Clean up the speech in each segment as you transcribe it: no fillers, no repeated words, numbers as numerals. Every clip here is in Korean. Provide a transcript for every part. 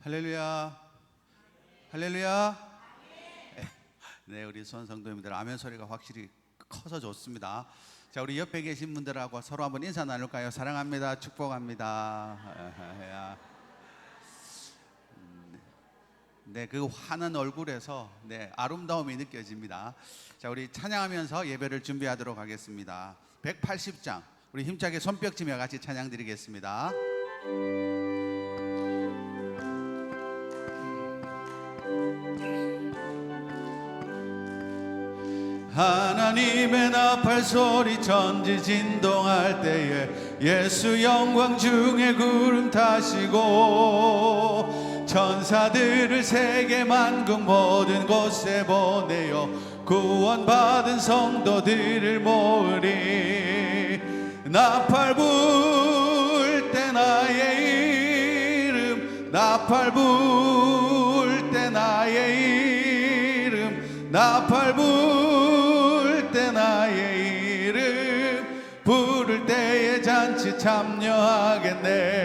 할렐루야, 할렐루야. 네, 우리 손성도님들 아멘 소리가 확실히 커서 좋습니다. 자, 우리 옆에 계신 분들하고 서로 한번 인사 나눌까요? 사랑합니다, 축복합니다. 네, 그 환한 얼굴에서 아름다움이 느껴집니다. 자, 우리 찬양하면서 예배를 준비하도록 하겠습니다. 180장 우리 힘차게 손뼉치며 같이 찬양 드리겠습니다. 하나님의 나팔 소리 천지 진동할 때에 예수 영광 중에 구름 타시고 천사들을 세계 만국 모든 곳에 보내어 구원받은 성도들을 모으리. 나팔 불 때 나의 이름, 나팔 불 때 나의 이름, 나팔 불 때 나의 이름 부를 때에 잔치 참여하겠네.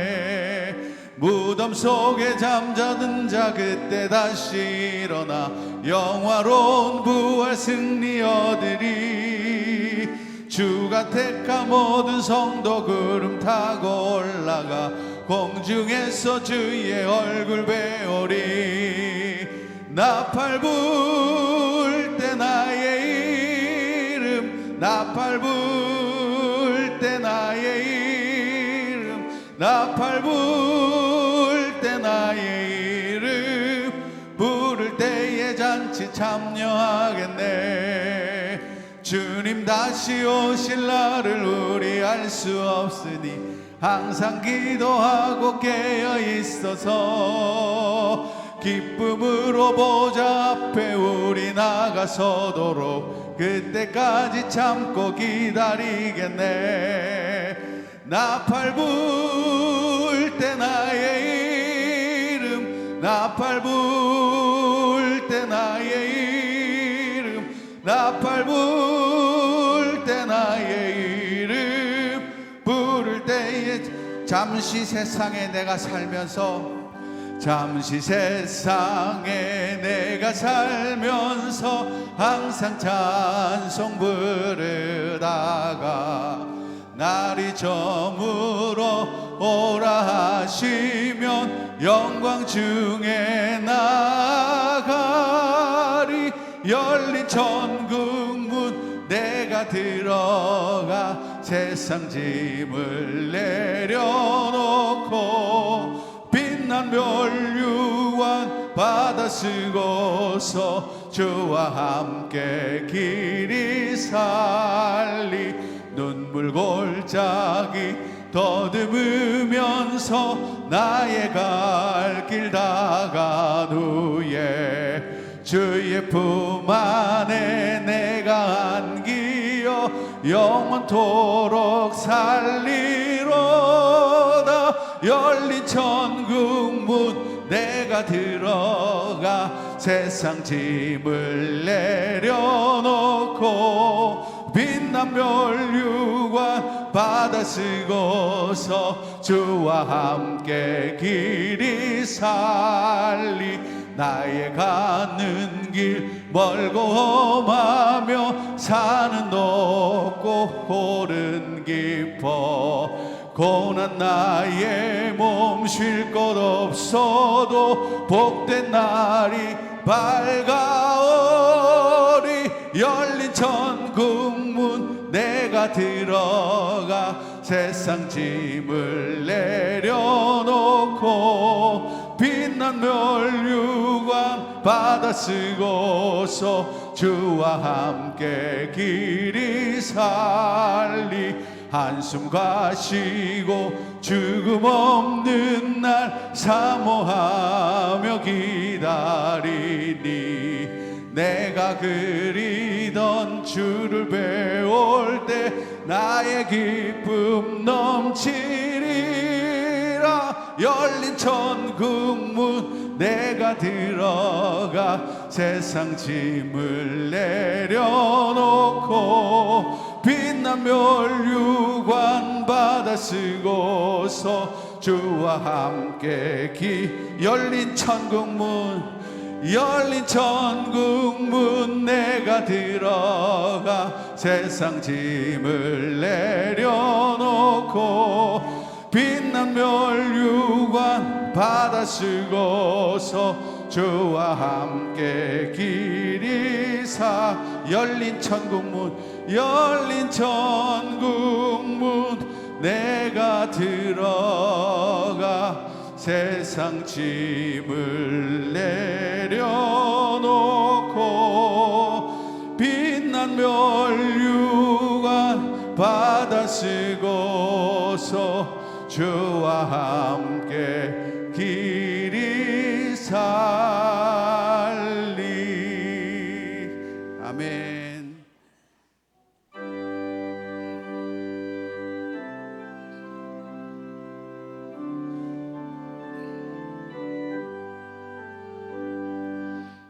무덤 속에 잠자던 자 그때 다시 일어나 영화로운 부활 승리 얻으리. 주가 택한 모든 성도 구름 타고 올라가 공중에서 주의 얼굴 배우리. 나팔 불 때 나의 이름, 나팔 불 때 나의 이름, 나팔 불 때 나의 이름 부를 때에 잔치 참여하겠네. 주님 다시 오실 날을 우리 알 수 없으니 항상 기도하고 깨어 있어서 기쁨으로 보좌 앞에 우리 나가서도록 그때까지 참고 기다리겠네. 나팔 불 때 나의 이름, 나팔 불 때 나의 이름, 나팔 불 때 나의 이름 부를 때에 잠시 세상에 내가 살면서 잠시 세상에 내가 살면서 항상 찬송 부르다가 날이 저물어 오라 하시면 영광 중에 나가리. 열린 천국문 내가 들어가 세상 짐을 내려놓고 빛난 멸류관 받아 쓰고서 주와 함께 길이 살리. 눈물 골짜기 더듬으면서 나의 갈 길 다간 후에 주의 품 안에 내가 안기어 영원토록 살리로다. 열린 천국문 내가 들어가 세상 짐을 내려놓고 빛난 멸류관 받아 쓰고서 주와 함께 길이 살리. 나의 가는 길 멀고 험하며 산은 높고 홀은 깊어 고난 나의 몸 쉴 곳 없어도 복된 날이 밝아오리. 열린 천국문 내가 들어가 세상 짐을 내려놓고 빛난 멸류관 받아 쓰고서 주와 함께 길이 살리. 한숨 가시고 죽음 없는 날 사모하며 기다리니. 내가 그리던 주를 배울 때 나의 기쁨 넘치리라. 열린 천국문 내가 들어가 세상 짐을 내려놓고 빛난 멸류관 받아 쓰고서 주와 함께 열린 천국문 열린 천국문 내가 들어가 세상 짐을 내려놓고 빛난 멸류관 받아 쓰고서 주와 함께 길이사 열린 천국문 열린 천국문 내가 들어가 세상 짐을 내려놓고 빛난 멸류관 받아 쓰고서 주와 함께 길이 살리. 아멘.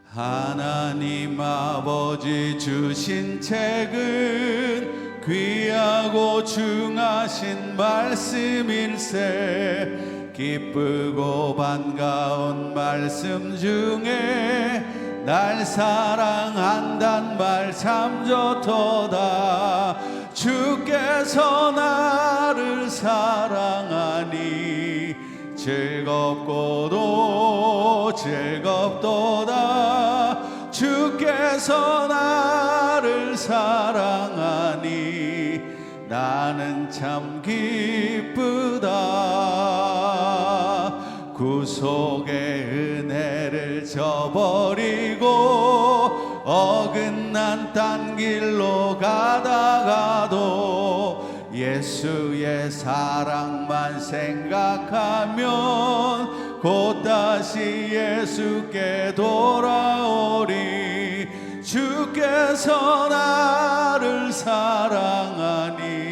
하나님 아버지 주신 책은 귀하고 중하신 말씀일세 기쁘고 반가운 말씀 중에 날 사랑한단 말 참 좋도다. 주께서 나를 사랑하니 즐겁고도 즐겁도다. 주께서 나를 사랑하니 나는 참 기쁘다. 구속의 은혜를 저버리고 어긋난 딴 길로 가다가도 예수의 사랑만 생각하면 곧 다시 예수께 돌아오리. 주께서 나를 사랑하니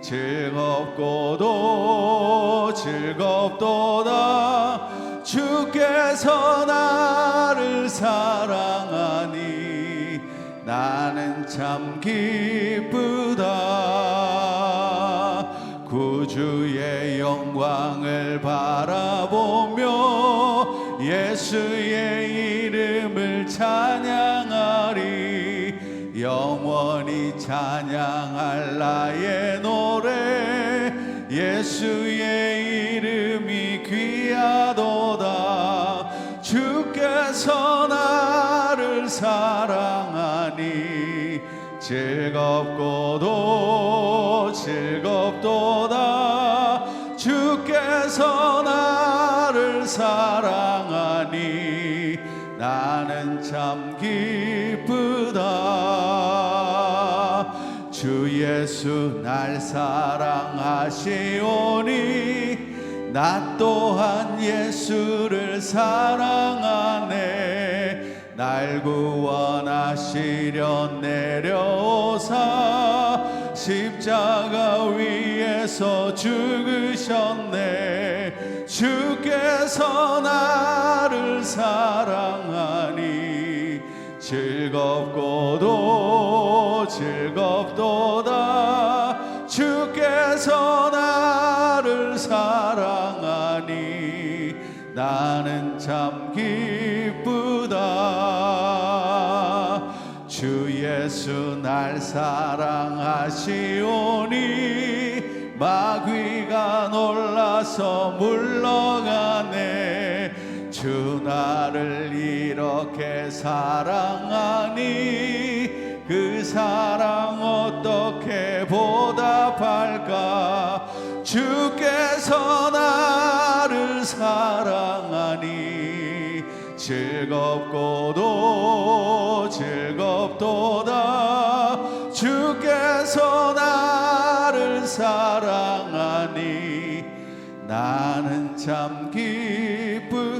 즐겁고도 즐겁도다. 주께서 나를 사랑하니 나는 참 기쁘다. 구주의 영광을 바라보며 예수의 이름을 찬양하리. 영원히 찬양할 나의 노래 예수의 이름이 귀하도다. 주께서 나를 사랑하니 즐겁고도 즐겁도다. 주께서 나를 사랑하니 나는 참 기쁘다. 주 예수 날 사랑하시오니 나 또한 예수를 사랑하네. 날 구원하시려 내려오사 십자가 위에서 죽으셨네. 주께서 나를 사랑하니 즐겁고도 즐겁도다. 주께서 나를 사랑하니 나는 참 기쁘다. 주 예수 날 사랑하시오니 마귀가 놀라서 물러가네. 주 나를 이렇게 사랑하니 그 사랑 어떻게 보답할까. 주께서 나를 사랑하니 즐겁고도 즐겁도다. 주께서 나를 사랑하니 나는 참 기쁘.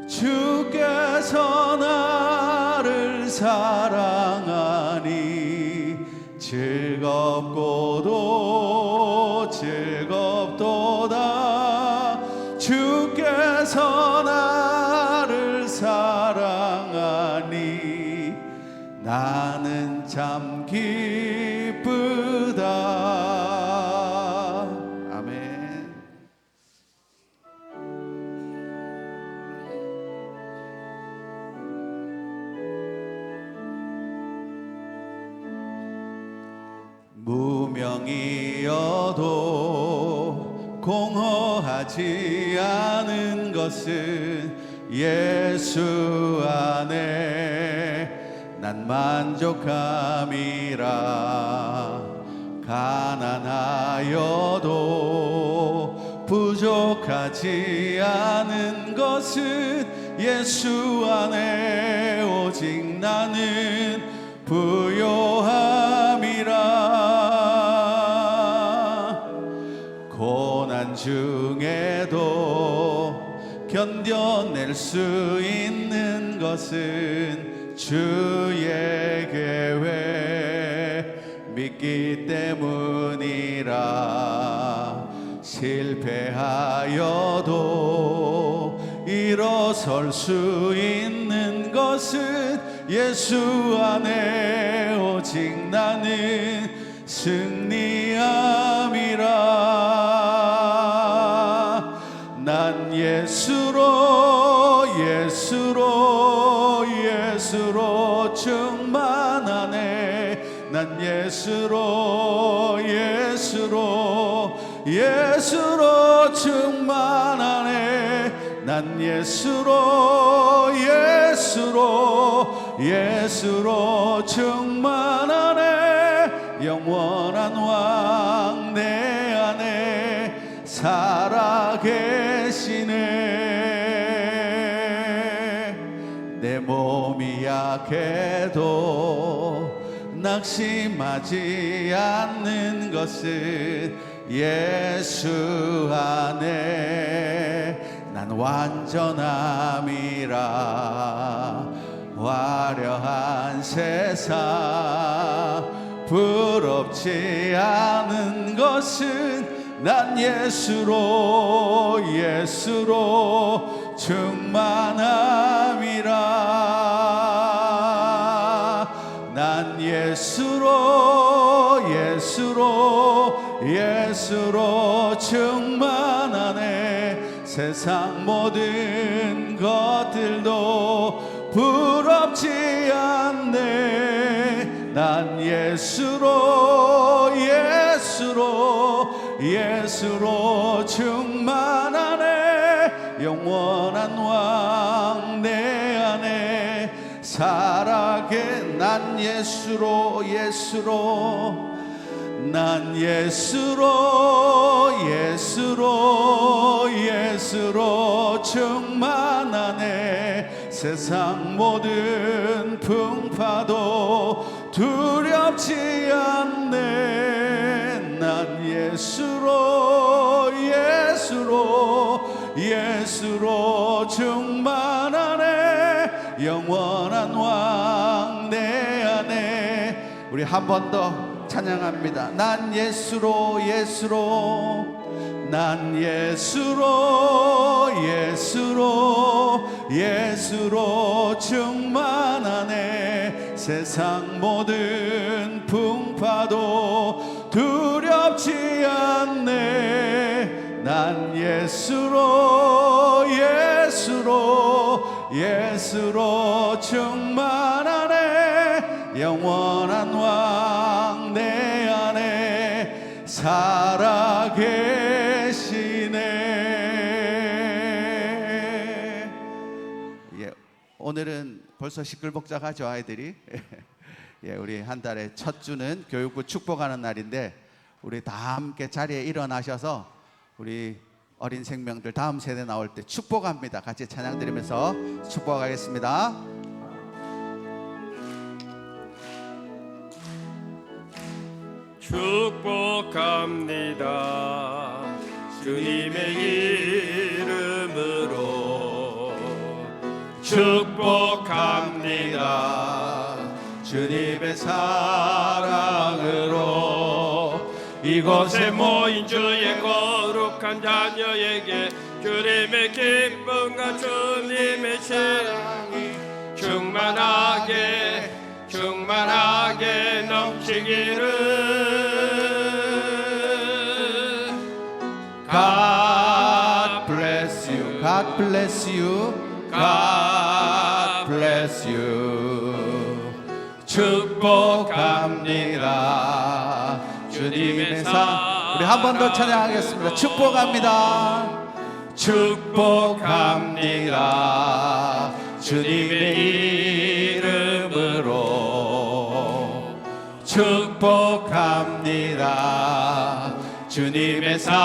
주께서 나를 사랑하니 즐겁고도 즐겁도다. 주께서 나를 사랑하니 나는 참 기쁘다. 무명이어도 공허하지 않은 것은 예수 안에 난 만족함이라. 가난하여도 부족하지 않은 것은 예수 안에 오직 나는 부요함이라. 고난 중에도 견뎌낼 수 있는 것은 주의 계획 믿기 때문이라. 실패하여도 일어설 수 있는 것은 예수 안에 오직 나는 승리함이라. 난 예수로 충만하네. 난 예수로 충만하네. 난 예수로 충만하네. 영원한 왕 내 안에 살아계시네. 내 몸이 약해도 낙심하지 않는 것은 예수 안에 난 완전함이라. 화려한 세상 부럽지 않은 것은 난 예수로 충만함이라. 난 예수로 충만하네. 세상 모든 것들도 부럽지 않네. 난 예수로 충만하네. 영원한 왕 내 안에 살아계. 난 예수로 난 예수로 충만하네. 세상 모든 풍파도 두렵지 않네. 난 예수로 충만하네. 영원한 왕 내 안에. 우리 한 번 더 찬양합니다. 난 예수로 난 예수로 충만하네. 세상 모든 풍파도 두렵지 않네. 난 예수로 충만하네. 영원한 왕 내 안에 살아계시네. 예, 오늘은 벌써 시끌벅적하죠, 아이들이. 예, 우리 한 달의 첫 주는 교육부 축복하는 날인데 우리 다 함께 자리에 일어나셔서 우리 어린 생명들 다음 세대 나올 때 축복합니다. 같이 찬양 드리면서 축복하겠습니다. 축복합니다. 주님의 이름으로 축복합니다. 주님의 사랑으로 이곳에 모인 주의 거룩한 자녀에게 주님의 기쁨과 주님의 사랑이 충만하게 넘치기를. God bless you. God bless you. God bless you. 축복합니다. 주님 주님의 사. 우리 한 번 더 찬양하겠습니다. 축복합니다. 축복합니다. 주님의 이름으로 축복합니다. 주님의 사랑으로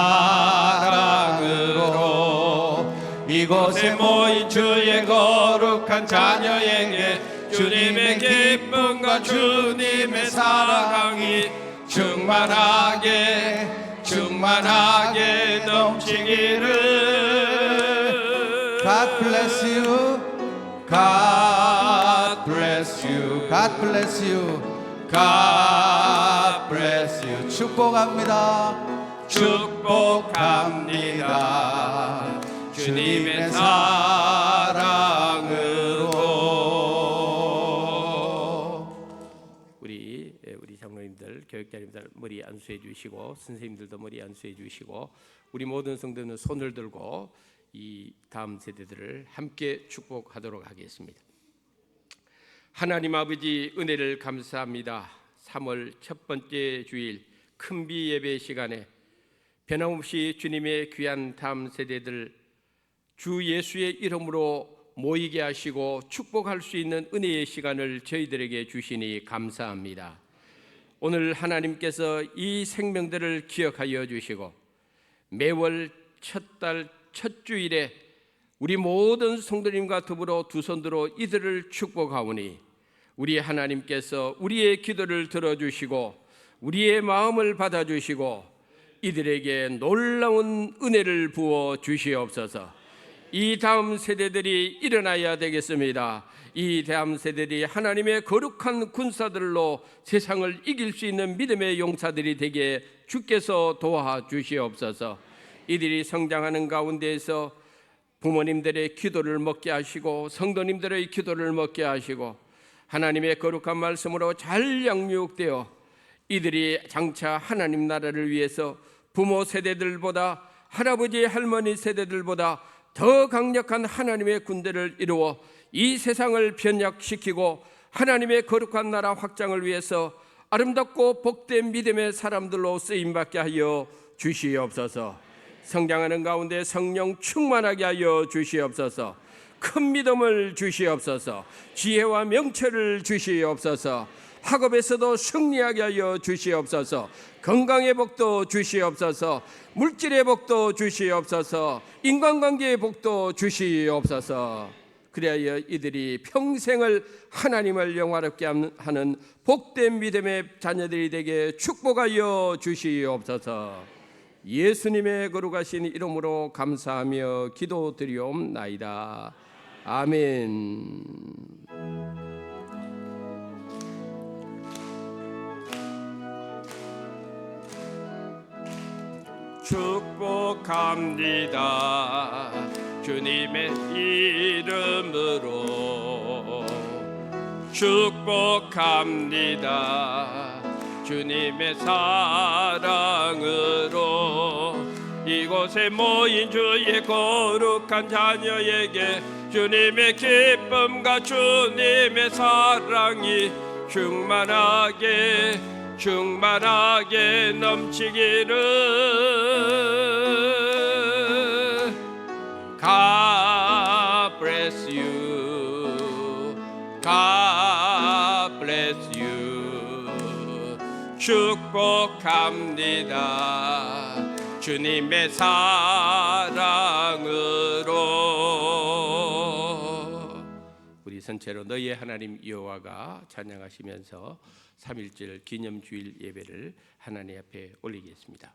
이곳에 모인 주의 거룩한 자녀에게 주님의 기쁨과 주님의 사랑이 충만하게 넘치기를. God bless you. God bless you. God bless you. God bless you. 축복합니다. 축복합니다. 주님의 사랑으로. 우리 장로님들, 교육자님들 머리 안수해 주시고, 선생님들도 머리 안수해 주시고, 우리 모든 성도는 손을 들고 이 다음 세대들을 함께 축복하도록 하겠습니다. 하나님 아버지, 은혜를 감사합니다. 3월 첫 번째 주일 큰비 예배 시간에 변함없이 주님의 귀한 다음 세대들 주 예수의 이름으로 모이게 하시고 축복할 수 있는 은혜의 시간을 저희들에게 주시니 감사합니다. 오늘 하나님께서 이 생명들을 기억하여 주시고 매월 첫 달 첫 주일에 우리 모든 성도님과 더불어 두 손들어 이들을 축복하오니 우리 하나님께서 우리의 기도를 들어주시고 우리의 마음을 받아주시고 이들에게 놀라운 은혜를 부어 주시옵소서. 이 다음 세대들이 일어나야 되겠습니다. 이 다음 세대들이 하나님의 거룩한 군사들로 세상을 이길 수 있는 믿음의 용사들이 되게 주께서 도와주시옵소서. 이들이 성장하는 가운데에서 부모님들의 기도를 먹게 하시고 성도님들의 기도를 먹게 하시고 하나님의 거룩한 말씀으로 잘 양육되어 이들이 장차 하나님 나라를 위해서 부모 세대들보다 할아버지 할머니 세대들보다 더 강력한 하나님의 군대를 이루어 이 세상을 변혁시키고 하나님의 거룩한 나라 확장을 위해서 아름답고 복된 믿음의 사람들로 쓰임받게 하여 주시옵소서. 성장하는 가운데 성령 충만하게 하여 주시옵소서. 큰 믿음을 주시옵소서. 지혜와 명철을 주시옵소서. 학업에서도 승리하게 하여 주시옵소서. 건강의 복도 주시옵소서. 물질의 복도 주시옵소서. 인간관계의 복도 주시옵소서. 그리하여 이들이 평생을 하나님을 영화롭게 하는 복된 믿음의 자녀들이 되게 축복하여 주시옵소서. 예수님의 거룩하신 이름으로 감사하며 기도드리옵나이다. 아멘. 축복합니다. 주님의 이름으로 축복합니다. 주님의 사랑으로 이곳에 모인 주의 거룩한 자녀에게 주님의 기쁨과 주님의 사랑이 충만하게 넘치기를. God bless you. God bless you. 축복합니다. 주님의 사랑으로. 우리 전체로 너희의 하나님 여호와가 찬양하시면서 3.1절 기념주일 예배를 하나님 앞에 올리겠습니다.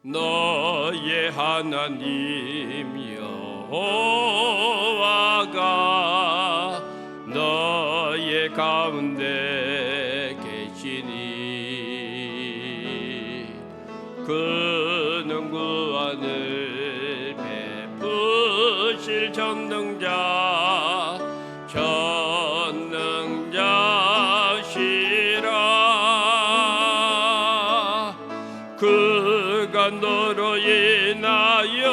너의 하나님 여호와가 너의 가운데 계시니 그는 구원을 베푸실 전능자시라. 그가 너로 인하여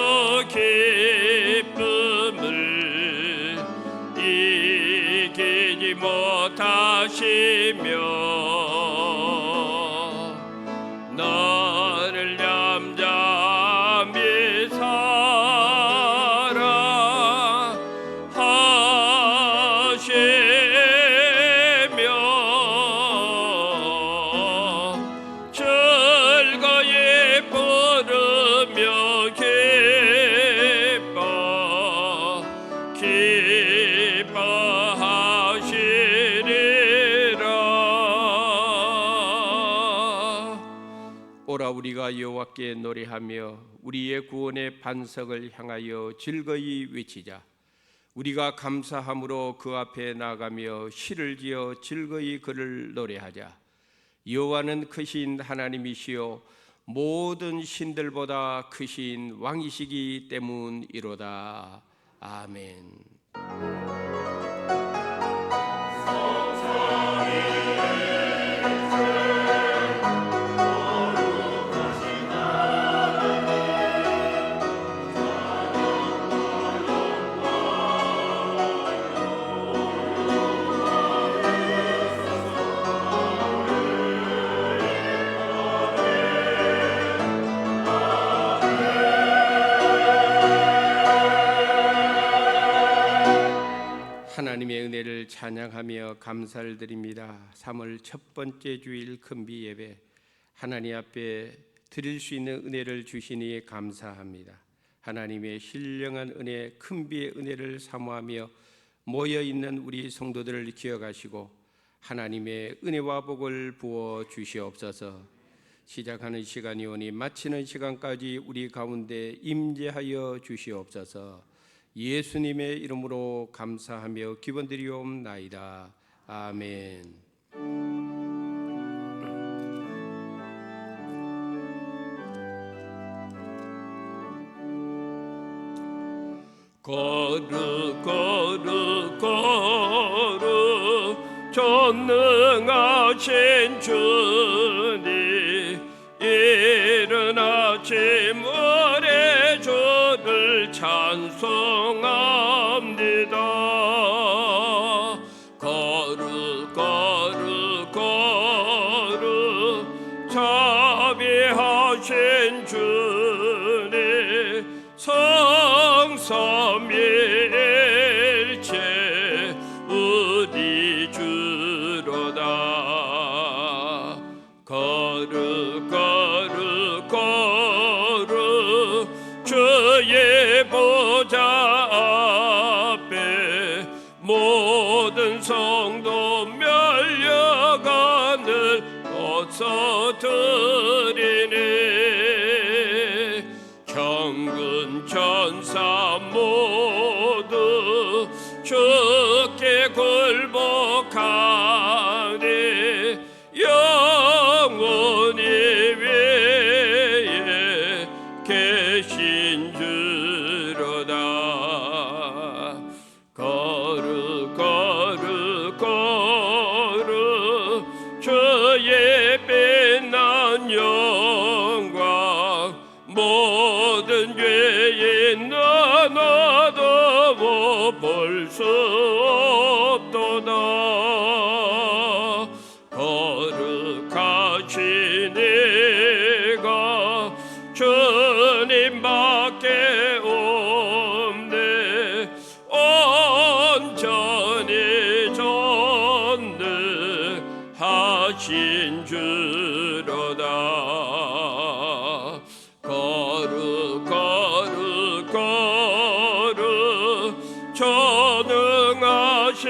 되지 못하시며 너를 잠잠히 사랑하시며 즐거이 부르며 기뻐하시리라. 오라 우리가 여호와께 노래하며 우리의 구원의 반석을 향하여 즐거이 외치자. 우리가 감사함으로 그 앞에 나가며 시를 지어 즐거이 그를 노래하자. 여호와는 크신 하나님이시요 모든 신들보다 크신 왕이시기 때문이로다. 아멘. 하나님의 은혜를 찬양하며 감사를 드립니다. 3월 첫 번째 주일 금비 예배, 하나님 앞에 드릴 수 있는 은혜를 주시니 감사합니다. 하나님의 신령한 은혜, 금비의 은혜를 사모하며 모여있는 우리 성도들을 기억하시고 하나님의 은혜와 복을 부어 주시옵소서. 시작하는 시간이 오니 마치는 시간까지 우리 가운데 임재하여 주시옵소서. 예수님의 이름으로 감사하며 기원드리옵나이다. 아멘. 거룩 거룩 거룩 전능하신 주님, 이른 아침을에 주를 찬송합니다. 거룩 거룩 거룩 자비하신 주님, 성삼위일체 우리 주로다. 거룩 거룩 거룩 주의 보좌 앞에 모든 성도 멸려가는 어서 드리네. 천군 천사 모두 주께 굴복하니 영원히 위에 계신 주로다. 거룩 거룩 거룩 주의 빛난 영광, 모든 죄인 너도 볼 수 없도다. 거룩하신 이가 주님밖에 없네. 온전히 전능하신 주로다. 거룩 거룩 거룩 전능하신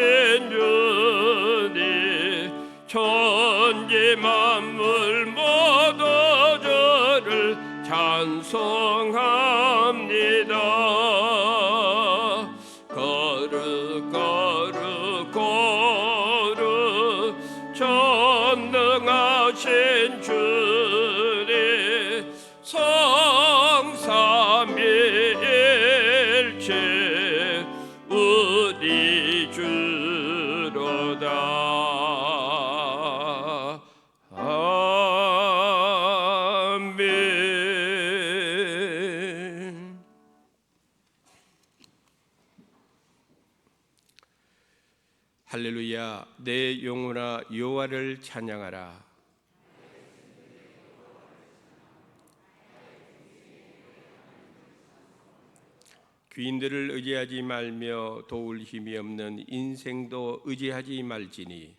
주님, 천지 만물 모두 주를 찬송합니다. 거룩 거룩 거룩 전능하신 주님, 성삼위일체 우리 주로다. 아멘. 할렐루야. 할렐루야. 내 영혼아 여호와를 찬양하라. 귀인들을 의지하지 말며 도울 힘이 없는 인생도 의지하지 말지니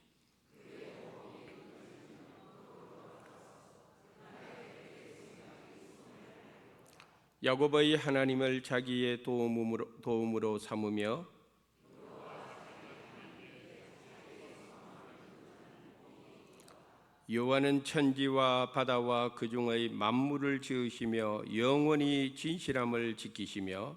야곱의 하나님을 자기의 도움으로 삼으며 여호와는 천지와 바다와 그 중의 만물을 지으시며 영원히 진실함을 지키시며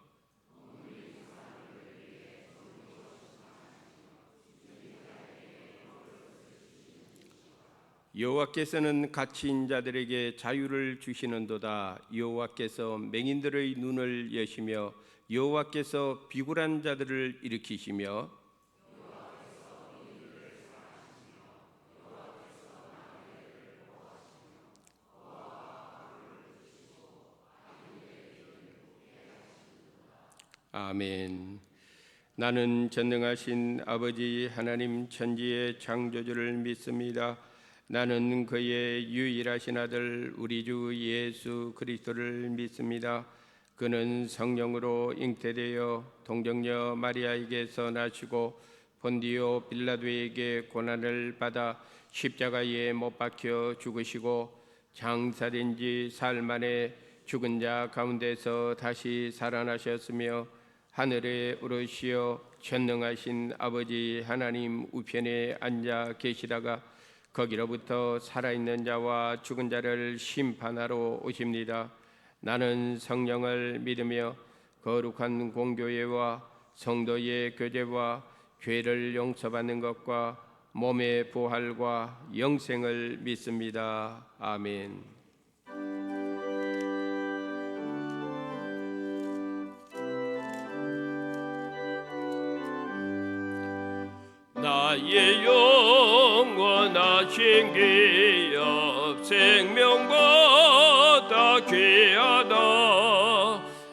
여호와께서는 갇힌 자들에게 자유를 주시는도다. 여호와께서 맹인들의 눈을 여시며 여호와께서 비굴한 자들을 일으키시며 아멘. 나는 전능하신 아버지 하나님 천지의 창조주를 믿습니다. 나는 그의 유일하신 아들 우리 주 예수 그리스도를 믿습니다. 그는 성령으로 잉태되어 동정녀 마리아에게서 나시고 본디오 빌라도에게 고난을 받아 십자가에 못 박혀 죽으시고 장사된 지 사흘 만에 죽은 자 가운데서 다시 살아나셨으며 하늘에 오르시어 전능하신 아버지 하나님 우편에 앉아 계시다가 거기로부터 살아있는 자와 죽은 자를 심판하러 오십니다. 나는 성령을 믿으며 거룩한 공교회와 성도의 교제와 죄를 용서받는 것과 몸의 부활과 영생을 믿습니다. 아멘. 나의 영원하신 기업 생명보다 귀하다.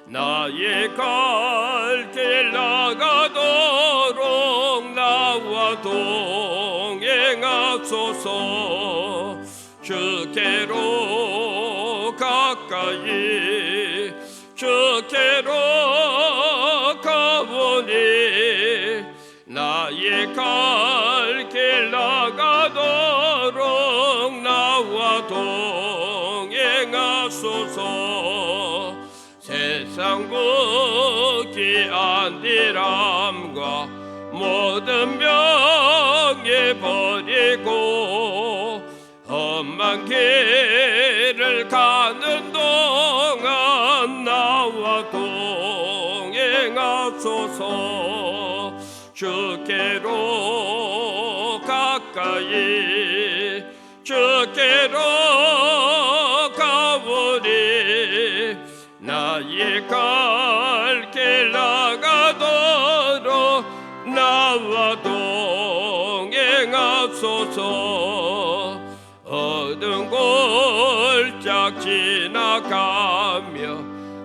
나의 갈 길 나가도록 나와 동행하소서. 주께로 가까이 주께로 가보니 나의 갈 길 나가도록 나와 동행하소서. 세상 부귀 안일함과 모든 명예 버리고 험한 길을 가는 동안 나와 동행하소서. 주께로 가까이 주께로 가보니 나의 갈 길 나가도록 나와 동행하소서. 어두운 골짝 지나가며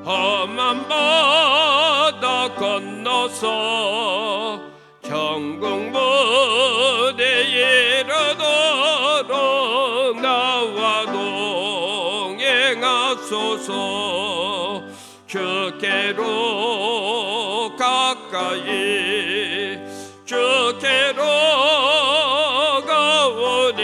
험한 바다 건너서 천국 무대에 이르도록 나와 동행하소서. 주께로 가까이 주께로 가오니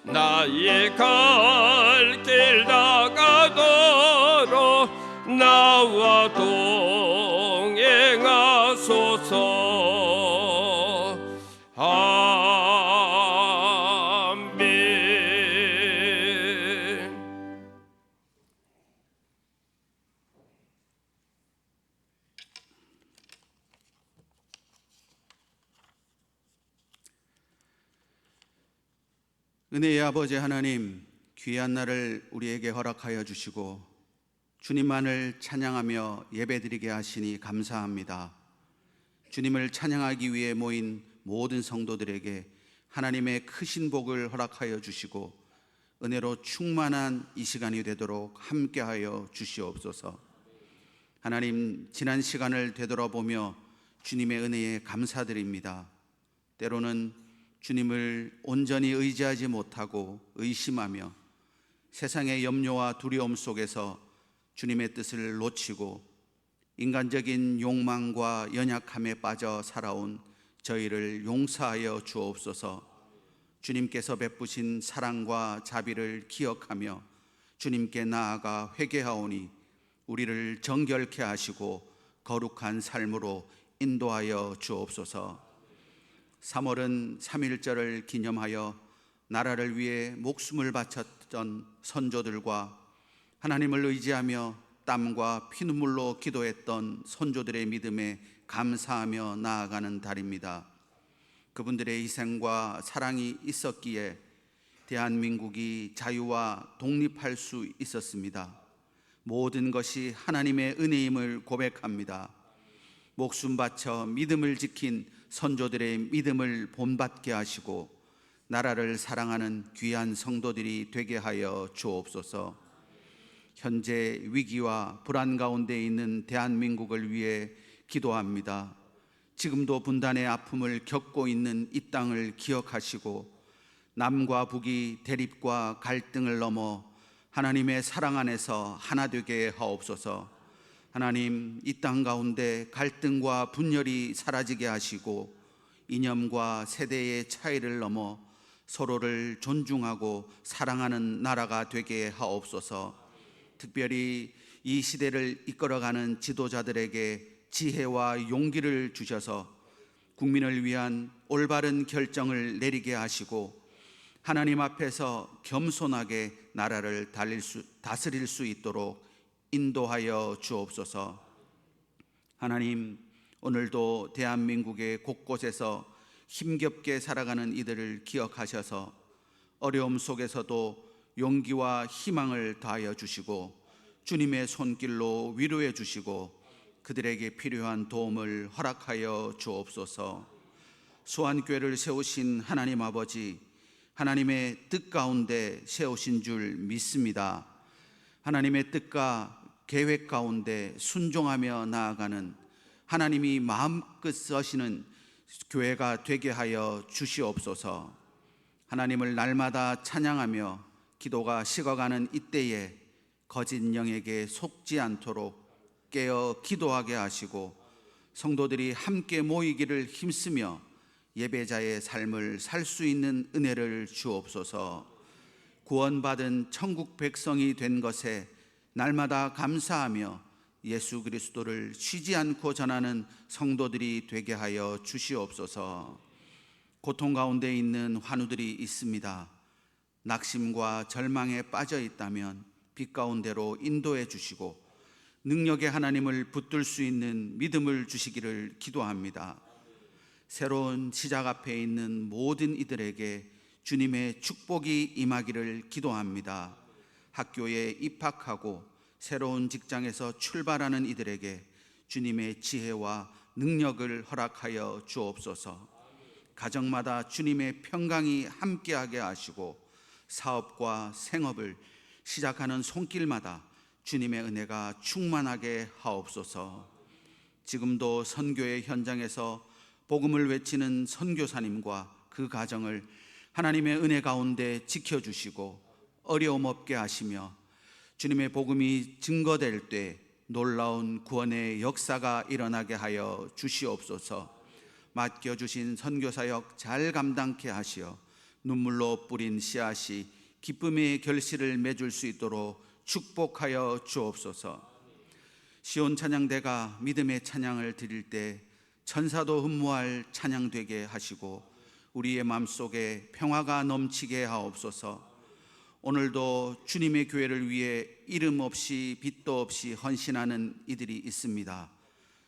나의 갈 길 나가도록 나와 동행하소서. 아멘. 은혜의 아버지 하나님, 귀한 날을 우리에게 허락하여 주시고 주님만을 찬양하며 예배드리게 하시니 감사합니다. 주님을 찬양하기 위해 모인 모든 성도들에게 하나님의 크신 복을 허락하여 주시고 은혜로 충만한 이 시간이 되도록 함께하여 주시옵소서. 하나님, 지난 시간을 되돌아보며 주님의 은혜에 감사드립니다. 때로는 주님을 온전히 의지하지 못하고 의심하며 세상의 염려와 두려움 속에서 주님의 뜻을 놓치고 인간적인 욕망과 연약함에 빠져 살아온 저희를 용서하여 주옵소서. 주님께서 베푸신 사랑과 자비를 기억하며 주님께 나아가 회개하오니 우리를 정결케 하시고 거룩한 삶으로 인도하여 주옵소서. 3월은 3.1절을 기념하여 나라를 위해 목숨을 바쳤던 선조들과 하나님을 의지하며 땀과 피눈물로 기도했던 선조들의 믿음에 감사하며 나아가는 달입니다. 그분들의 희생과 사랑이 있었기에 대한민국이 자유와 독립할 수 있었습니다. 모든 것이 하나님의 은혜임을 고백합니다. 목숨 바쳐 믿음을 지킨 선조들의 믿음을 본받게 하시고 나라를 사랑하는 귀한 성도들이 되게 하여 주옵소서. 현재 위기와 불안 가운데 있는 대한민국을 위해 기도합니다. 지금도 분단의 아픔을 겪고 있는 이 땅을 기억하시고 남과 북이 대립과 갈등을 넘어 하나님의 사랑 안에서 하나 되게 하옵소서. 하나님, 이 땅 가운데 갈등과 분열이 사라지게 하시고 이념과 세대의 차이를 넘어 서로를 존중하고 사랑하는 나라가 되게 하옵소서. 특별히 이 시대를 이끌어가는 지도자들에게 지혜와 용기를 주셔서 국민을 위한 올바른 결정을 내리게 하시고 하나님 앞에서 겸손하게 나라를 다스릴 수 있도록 인도하여 주옵소서. 하나님, 오늘도 대한민국의 곳곳에서 힘겹게 살아가는 이들을 기억하셔서 어려움 속에서도 용기와 희망을 더하여 주시고 주님의 손길로 위로해 주시고 그들에게 필요한 도움을 허락하여 주옵소서. 수완교회를 세우신 하나님 아버지, 하나님의 뜻 가운데 세우신 줄 믿습니다. 하나님의 뜻과 계획 가운데 순종하며 나아가는 하나님이 마음껏 쓰시는 교회가 되게 하여 주시옵소서. 하나님을 날마다 찬양하며 기도가 식어가는 이때에 거짓 영에게 속지 않도록 깨어 기도하게 하시고 성도들이 함께 모이기를 힘쓰며 예배자의 삶을 살 수 있는 은혜를 주옵소서. 구원받은 천국 백성이 된 것에 날마다 감사하며 예수 그리스도를 쉬지 않고 전하는 성도들이 되게 하여 주시옵소서. 고통 가운데 있는 환우들이 있습니다. 낙심과 절망에 빠져 있다면 빛 가운데로 인도해 주시고 능력의 하나님을 붙들 수 있는 믿음을 주시기를 기도합니다. 새로운 시작 앞에 있는 모든 이들에게 주님의 축복이 임하기를 기도합니다. 학교에 입학하고 새로운 직장에서 출발하는 이들에게 주님의 지혜와 능력을 허락하여 주옵소서. 가정마다 주님의 평강이 함께하게 하시고 사업과 생업을 시작하는 손길마다 주님의 은혜가 충만하게 하옵소서. 지금도 선교의 현장에서 복음을 외치는 선교사님과 그 가정을 하나님의 은혜 가운데 지켜주시고 어려움 없게 하시며 주님의 복음이 증거될 때 놀라운 구원의 역사가 일어나게 하여 주시옵소서. 맡겨주신 선교사역 잘 감당케 하시어 눈물로 뿌린 씨앗이 기쁨의 결실을 맺을 수 있도록 축복하여 주옵소서. 시온 찬양대가 믿음의 찬양을 드릴 때 천사도 흠모할 찬양 되게 하시고 우리의 마음속에 평화가 넘치게 하옵소서. 오늘도 주님의 교회를 위해 이름 없이 빛도 없이 헌신하는 이들이 있습니다.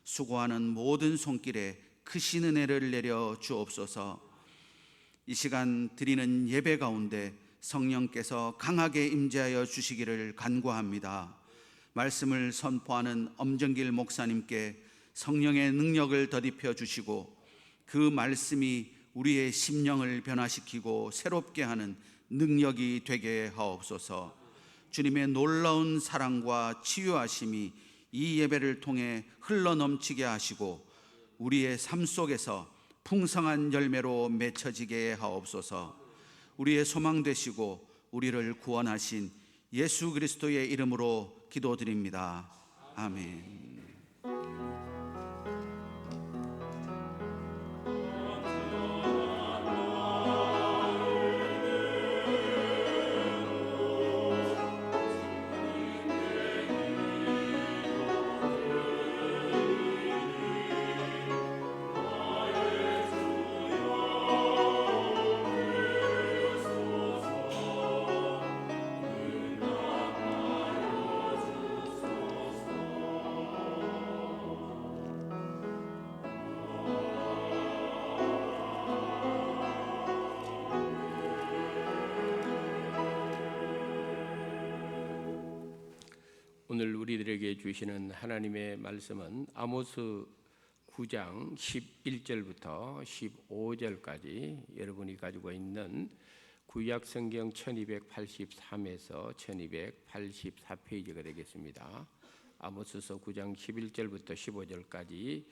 수고하는 모든 손길에 크신 은혜를 내려 주옵소서. 이 시간 드리는 예배 가운데 성령께서 강하게 임재하여 주시기를 간구합니다. 말씀을 선포하는 엄정길 목사님께 성령의 능력을 더딥혀 주시고 그 말씀이 우리의 심령을 변화시키고 새롭게 하는 능력이 되게 하옵소서. 주님의 놀라운 사랑과 치유하심이 이 예배를 통해 흘러넘치게 하시고 우리의 삶 속에서 풍성한 열매로 맺혀지게 하옵소서. 우리의 소망 되시고 우리를 구원하신 예수 그리스도의 이름으로 기도드립니다. 아멘. 오늘 우리들에게 주시는 하나님의 말씀은 아모스 9장 11절부터 15절까지 여러분이 가지고 있는 구약 성경 1283에서 1284페이지가 되겠습니다. 아모스서 9장 11절부터 15절까지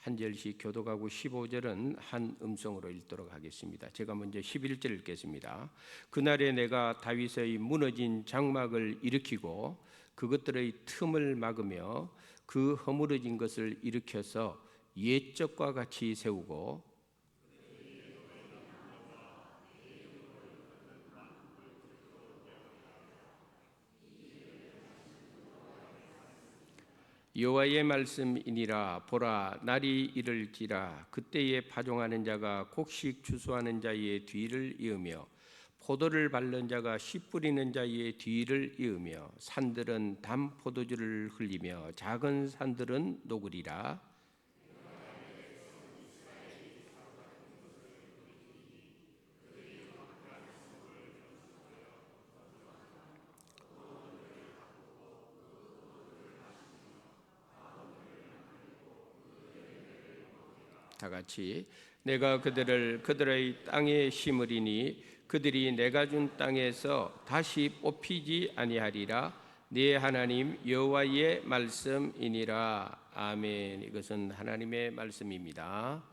한 절씩 교독하고 15절은 한 음성으로 읽도록 하겠습니다. 제가 먼저 11절 읽겠습니다. 그날에 내가 다윗의 무너진 장막을 일으키고 그것들의 틈을 막으며 그 허물어진 것을 일으켜서 옛적과 같이 세우고 여호와의 말씀이니라. 보라, 날이 이를지라. 그때에 파종하는 자가 곡식 추수하는 자의 뒤를 이으며 포도를 밟는 자가 씨 뿌리는 자의 뒤를 이으며 산들은 담 포도주를 흘리며 작은 산들은 녹으리라. 다 같이 내가 그들의 땅에 심으리니 그들이 내가 준 땅에서 다시 뽑히지 아니하리라. 네 하나님 여호와의 말씀이니라. 아멘. 이것은 하나님의 말씀입니다.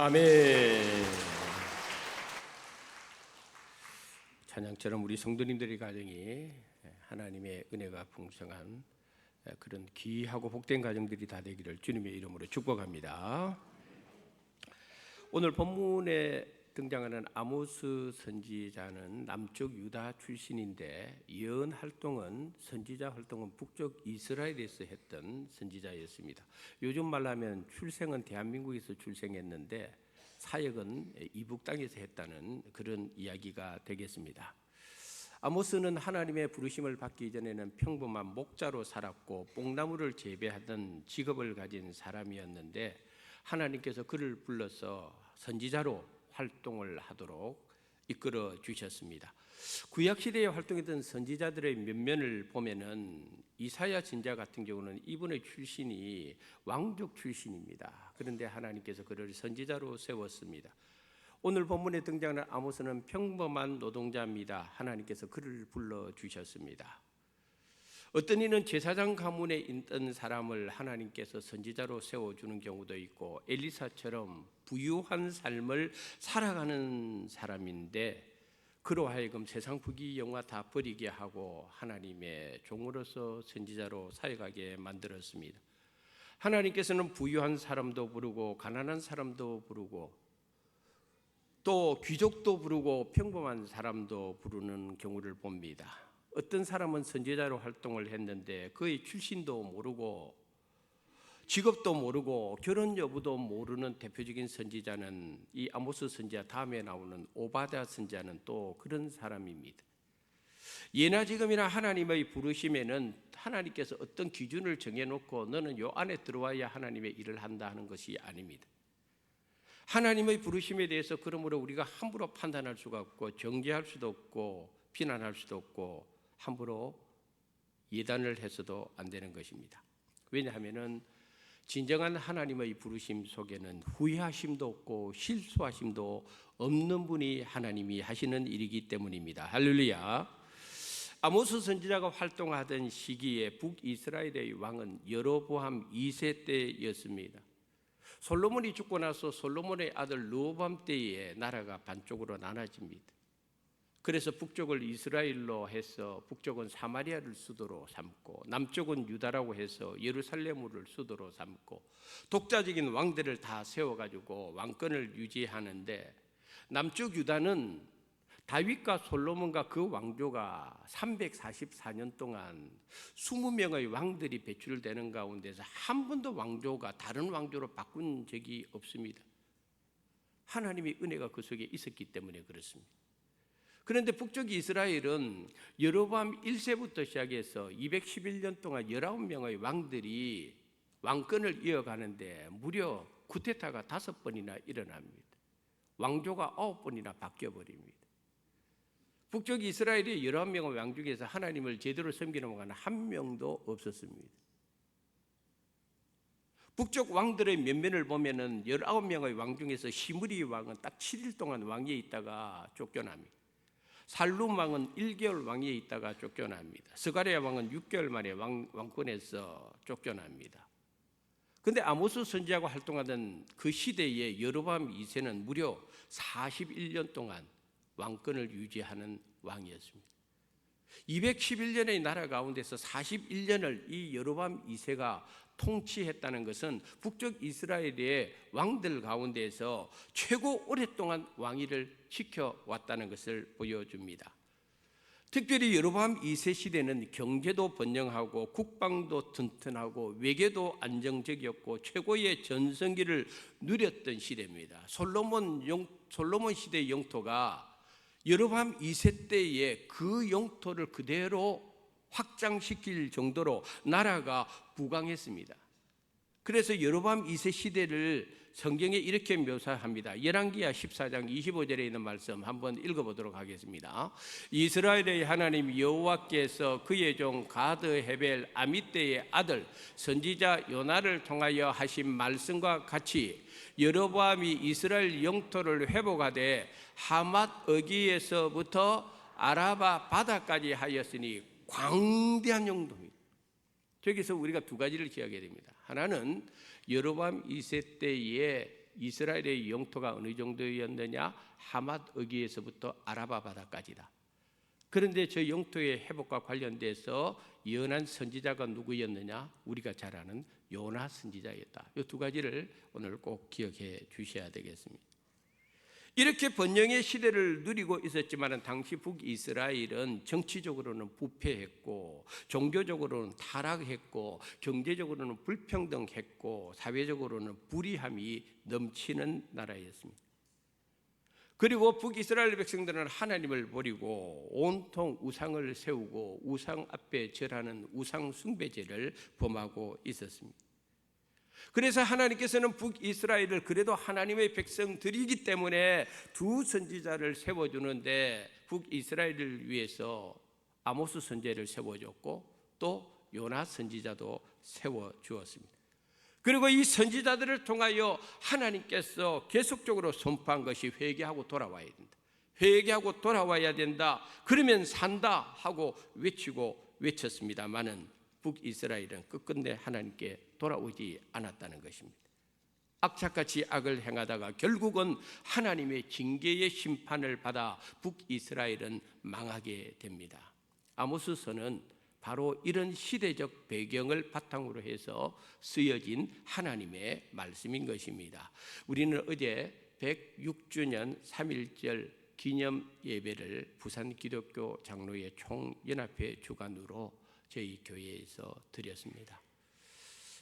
아멘. 찬양처럼 우리 성도님들의 가정이 하나님의 은혜가 풍성한 그런 귀하고 복된 가정들이 다 되기를 주님의 이름으로 축복합니다. 오늘 본문에 등장하는 아모스 선지자는 남쪽 유다 출신인데 예언 활동은 선지자 활동은 북쪽 이스라엘에서 했던 선지자였습니다. 요즘 말로 하면 출생은 대한민국에서 출생했는데 사역은 이북 땅에서 했다는 그런 이야기가 되겠습니다. 아모스는 하나님의 부르심을 받기 전에는 평범한 목자로 살았고 뽕나무를 재배하던 직업을 가진 사람이었는데 하나님께서 그를 불러서 선지자로 활동을 하도록 이끌어 주셨습니다. 구약 시대에 활동했던 선지자들의 면면을 보면은 이사야 선지자 같은 경우는 이분의 출신이 왕족 출신입니다. 그런데 하나님께서 그를 선지자로 세웠습니다. 오늘 본문에 등장하는 아모스는 평범한 노동자입니다. 하나님께서 그를 불러 주셨습니다. 어떤 이는 제사장 가문에 있던 사람을 하나님께서 선지자로 세워주는 경우도 있고 엘리사처럼 부유한 삶을 살아가는 사람인데 그로 하여금 세상 부귀영화 다 버리게 하고 하나님의 종으로서 선지자로 사역하게 만들었습니다. 하나님께서는 부유한 사람도 부르고 가난한 사람도 부르고 또 귀족도 부르고 평범한 사람도 부르는 경우를 봅니다. 어떤 사람은 선지자로 활동을 했는데 그의 출신도 모르고 직업도 모르고 결혼 여부도 모르는 대표적인 선지자는 이 아모스 선지자 다음에 나오는 오바댜 선지자는 또 그런 사람입니다. 예나 지금이나 하나님의 부르심에는 하나님께서 어떤 기준을 정해놓고 너는 요 안에 들어와야 하나님의 일을 한다 하는 것이 아닙니다. 하나님의 부르심에 대해서 그러므로 우리가 함부로 판단할 수가 없고 정죄할 수도 없고 비난할 수도 없고 함부로 예단을 해서도 안 되는 것입니다. 왜냐하면 진정한 하나님의 부르심 속에는 후회하심도 없고 실수하심도 없는 분이 하나님이 하시는 일이기 때문입니다. 할렐루야. 아모스 선지자가 활동하던 시기에 북이스라엘의 왕은 여로보암 2세 때였습니다. 솔로몬이 죽고 나서 솔로몬의 아들 르호보암 때에 나라가 반쪽으로 나눠집니다. 그래서 북쪽을 이스라엘로 해서 북쪽은 사마리아를 수도로 삼고 남쪽은 유다라고 해서 예루살렘을 수도로 삼고 독자적인 왕들을 다 세워가지고 왕권을 유지하는데 남쪽 유다는 다윗과 솔로몬과 그 왕조가 344년 동안 20명의 왕들이 배출되는 가운데서 한 번도 왕조가 다른 왕조로 바꾼 적이 없습니다. 하나님의 은혜가 그 속에 있었기 때문에 그렇습니다. 그런데 북쪽 이스라엘은 여로보암 1세부터 시작해서 211년 동안 19명의 왕들이 왕권을 이어가는데 무려 쿠데타가 5번이나 일어납니다. 왕조가 9번이나 바뀌어버립니다. 북쪽 이스라엘의 19명의 왕 중에서 하나님을 제대로 섬기는 왕은 한 명도 없었습니다. 북쪽 왕들의 면면을 보면은 19명의 왕 중에서 시므리 왕은 딱 7일 동안 왕위에 있다가 쫓겨납니다. 살룸 왕은 1개월 왕위에 있다가 쫓겨납니다. 스가랴 왕은 6개월 만에 왕권에서 쫓겨납니다. 그런데 아모스 선지자가 활동하던 그 시대에 여로보암 2세는 무려 41년 동안 왕권을 유지하는 왕이었습니다. 211년의 나라 가운데서 41년을 이 여로보암 2세가 통치했다는 것은 북쪽 이스라엘의 왕들 가운데서 최고 오랫동안 왕위를 지켜왔다는 것을 보여줍니다. 특별히 여로보암 2세 시대는 경제도 번영하고 국방도 튼튼하고 외교도 안정적이었고 최고의 전성기를 누렸던 시대입니다. 솔로몬 시대의 영토가 여로보암 2세 때에 그 영토를 그대로 확장시킬 정도로 나라가 부강했습니다. 그래서 여로보암 2세 시대를 성경에 이렇게 묘사합니다. 열왕기하 14장 25절에 있는 말씀 한번 읽어보도록 하겠습니다. 이스라엘의 하나님 여호와께서 그의 종 가드 헤벨 아미떼의 아들 선지자 요나를 통하여 하신 말씀과 같이 여로보암이 이스라엘 영토를 회복하되 하맛 어기에서부터 아라바 바다까지 하였으니 광대한 영토입니다. 저기서 우리가 두 가지를 기억해야 됩니다. 하나는 여로보암 2세 때에 이스라엘의 영토가 어느 정도였느냐? 하맛 어귀에서부터 아라바 바다까지다. 그런데 저 영토의 회복과 관련돼서 예언한 선지자가 누구였느냐? 우리가 잘 아는 요나 선지자였다. 이 두 가지를 오늘 꼭 기억해 주셔야 되겠습니다. 이렇게 번영의 시대를 누리고 있었지만 당시 북이스라엘은 정치적으로는 부패했고, 종교적으로는 타락했고, 경제적으로는 불평등했고, 사회적으로는 불의함이 넘치는 나라였습니다. 그리고 북이스라엘 백성들은 하나님을 버리고 온통 우상을 세우고 우상 앞에 절하는 우상 숭배제를 범하고 있었습니다. 그래서 하나님께서는 북이스라엘을 그래도 하나님의 백성들이기 때문에 두 선지자를 세워주는데 북이스라엘을 위해서 아모스 선지자를 세워줬고 또 요나 선지자도 세워주었습니다. 그리고 이 선지자들을 통하여 하나님께서 계속적으로 선포한 것이 회개하고 돌아와야 된다. 회개하고 돌아와야 된다. 그러면 산다 하고 외쳤습니다마는 북이스라엘은 끝끝내 하나님께 돌아오지 않았다는 것입니다. 악착같이 악을 행하다가 결국은 하나님의 징계의 심판을 받아 북이스라엘은 망하게 됩니다. 아모스서는 바로 이런 시대적 배경을 바탕으로 해서 쓰여진 하나님의 말씀인 것입니다. 우리는 어제 106주년 3.1절 기념 예배를 부산 기독교 장로회 총연합회 주관으로 저희 교회에서 드렸습니다.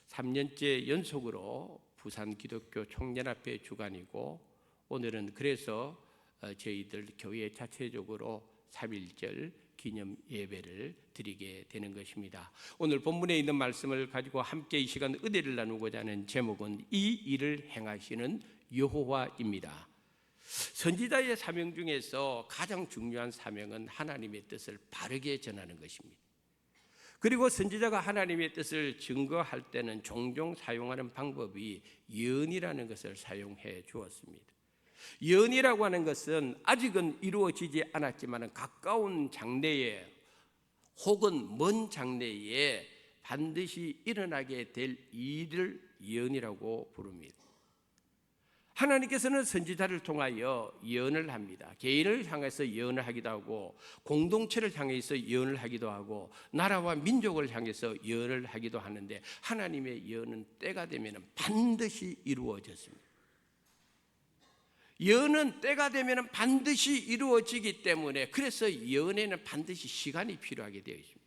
3년째 연속으로 부산 기독교 총연합회 주관이고, 오늘은 그래서 저희들 교회 자체적으로 3.1절 기념 예배를 드리게 되는 것입니다. 오늘 본문에 있는 말씀을 가지고 함께 이 시간 은혜를 나누고자 하는 제목은 이 일을 행하시는 여호와입니다. 선지자의 사명 중에서 가장 중요한 사명은 하나님의 뜻을 바르게 전하는 것입니다. 그리고 선지자가 하나님의 뜻을 증거할 때는 종종 사용하는 방법이 예언이라는 것을 사용해 주었습니다. 예언이라고 하는 것은 아직은 이루어지지 않았지만 가까운 장래에 혹은 먼 장래에 반드시 일어나게 될 일을 예언이라고 부릅니다. 하나님께서는 선지자를 통하여 예언을 합니다. 개인을 향해서 예언을 하기도 하고, 공동체를 향해서 예언을 하기도 하고, 나라와 민족을 향해서 예언을 하기도 하는데, 하나님의 예언은 때가 되면 반드시 이루어졌습니다. 예언은 때가 되면 반드시 이루어지기 때문에, 그래서 예언에는 반드시 시간이 필요하게 되어 있습니다.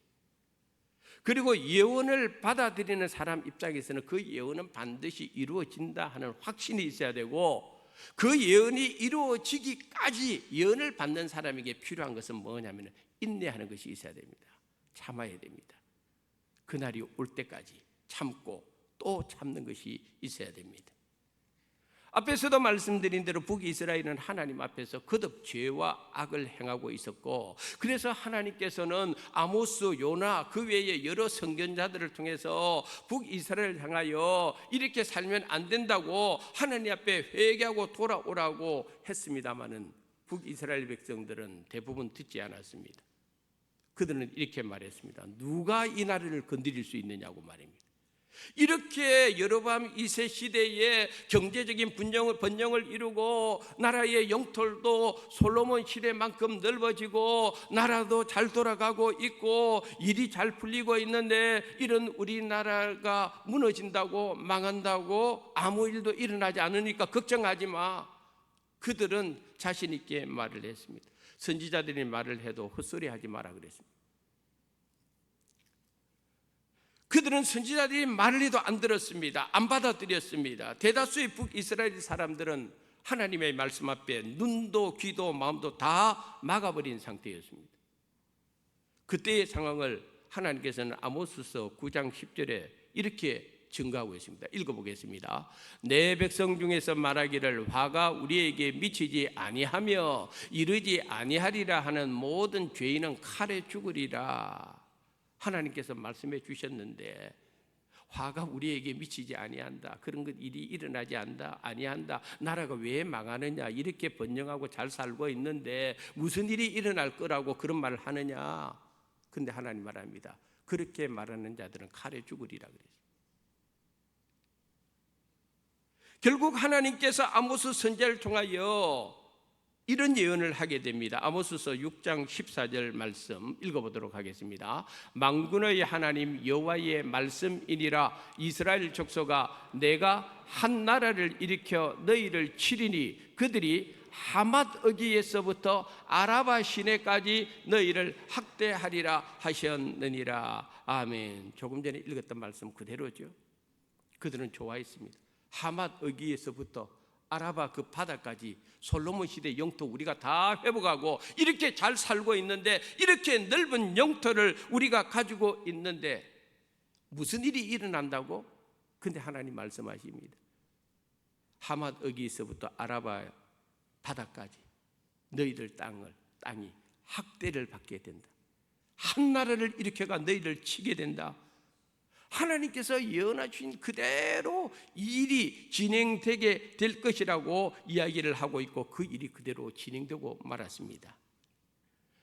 그리고 예언을 받아들이는 사람 입장에서는 그 예언은 반드시 이루어진다 하는 확신이 있어야 되고, 그 예언이 이루어지기까지 예언을 받는 사람에게 필요한 것은 뭐냐면 인내하는 것이 있어야 됩니다. 참아야 됩니다. 그날이 올 때까지 참고 또 참는 것이 있어야 됩니다. 앞에서도 말씀드린 대로 북이스라엘은 하나님 앞에서 거듭 죄와 악을 행하고 있었고, 그래서 하나님께서는 아모스, 요나 그 외에 여러 선견자들을 통해서 북이스라엘을 향하여 이렇게 살면 안 된다고 하나님 앞에 회개하고 돌아오라고 했습니다마는 북이스라엘 백성들은 대부분 듣지 않았습니다. 그들은 이렇게 말했습니다. 누가 이 나라를 건드릴 수 있느냐고 말입니다. 이렇게 여로보암 2세 시대에 경제적인 번영을 이루고 나라의 영토도 솔로몬 시대만큼 넓어지고 나라도 잘 돌아가고 있고 일이 잘 풀리고 있는데, 이런 우리나라가 무너진다고 망한다고 아무 일도 일어나지 않으니까 걱정하지 마. 그들은 자신 있게 말을 했습니다. 선지자들이 말을 해도 헛소리하지 마라 그랬습니다. 그들은 선지자들이 말을 해도 안 들었습니다. 안 받아들였습니다. 대다수의 북이스라엘 사람들은 하나님의 말씀 앞에 눈도 귀도 마음도 다 막아버린 상태였습니다. 그때의 상황을 하나님께서는 아모스서 9장 10절에 이렇게 증거하고 있습니다. 읽어보겠습니다. 내 백성 중에서 말하기를 화가 우리에게 미치지 아니하며 이르지 아니하리라 하는 모든 죄인은 칼에 죽으리라. 하나님께서 말씀해 주셨는데 화가 우리에게 미치지 아니한다. 그런 것 일이 일어나지 아니한다. 나라가 왜 망하느냐. 이렇게 번영하고 잘 살고 있는데 무슨 일이 일어날 거라고 그런 말을 하느냐. 근데 하나님 말합니다. 그렇게 말하는 자들은 칼에 죽으리라 그랬어요. 결국 하나님께서 아모스 선지자를 통하여 이런 예언을 하게 됩니다. 아모스서 6장 14절 말씀 읽어보도록 하겠습니다. 만군의 하나님 여호와의 말씀이니라. 이스라엘 족속아, 내가 한 나라를 일으켜 너희를 치리니 그들이 하맛 어기에서부터 아라바 시내까지 너희를 학대하리라 하셨느니라. 아멘. 조금 전에 읽었던 말씀 그대로죠. 그들은 좋아했습니다. 하맛 어기에서부터 아라바 그 바다까지 솔로몬 시대 영토 우리가 다 회복하고 이렇게 잘 살고 있는데, 이렇게 넓은 영토를 우리가 가지고 있는데 무슨 일이 일어난다고? 근데 하나님 말씀하십니다. 하맛 어기에서부터 아라바 바다까지 너희들 땅이 학대를 받게 된다. 한 나라를 일으켜가 너희를 치게 된다. 하나님께서 예언하신 그대로 일이 진행되게 될 것이라고 이야기를 하고 있고, 그 일이 그대로 진행되고 말았습니다.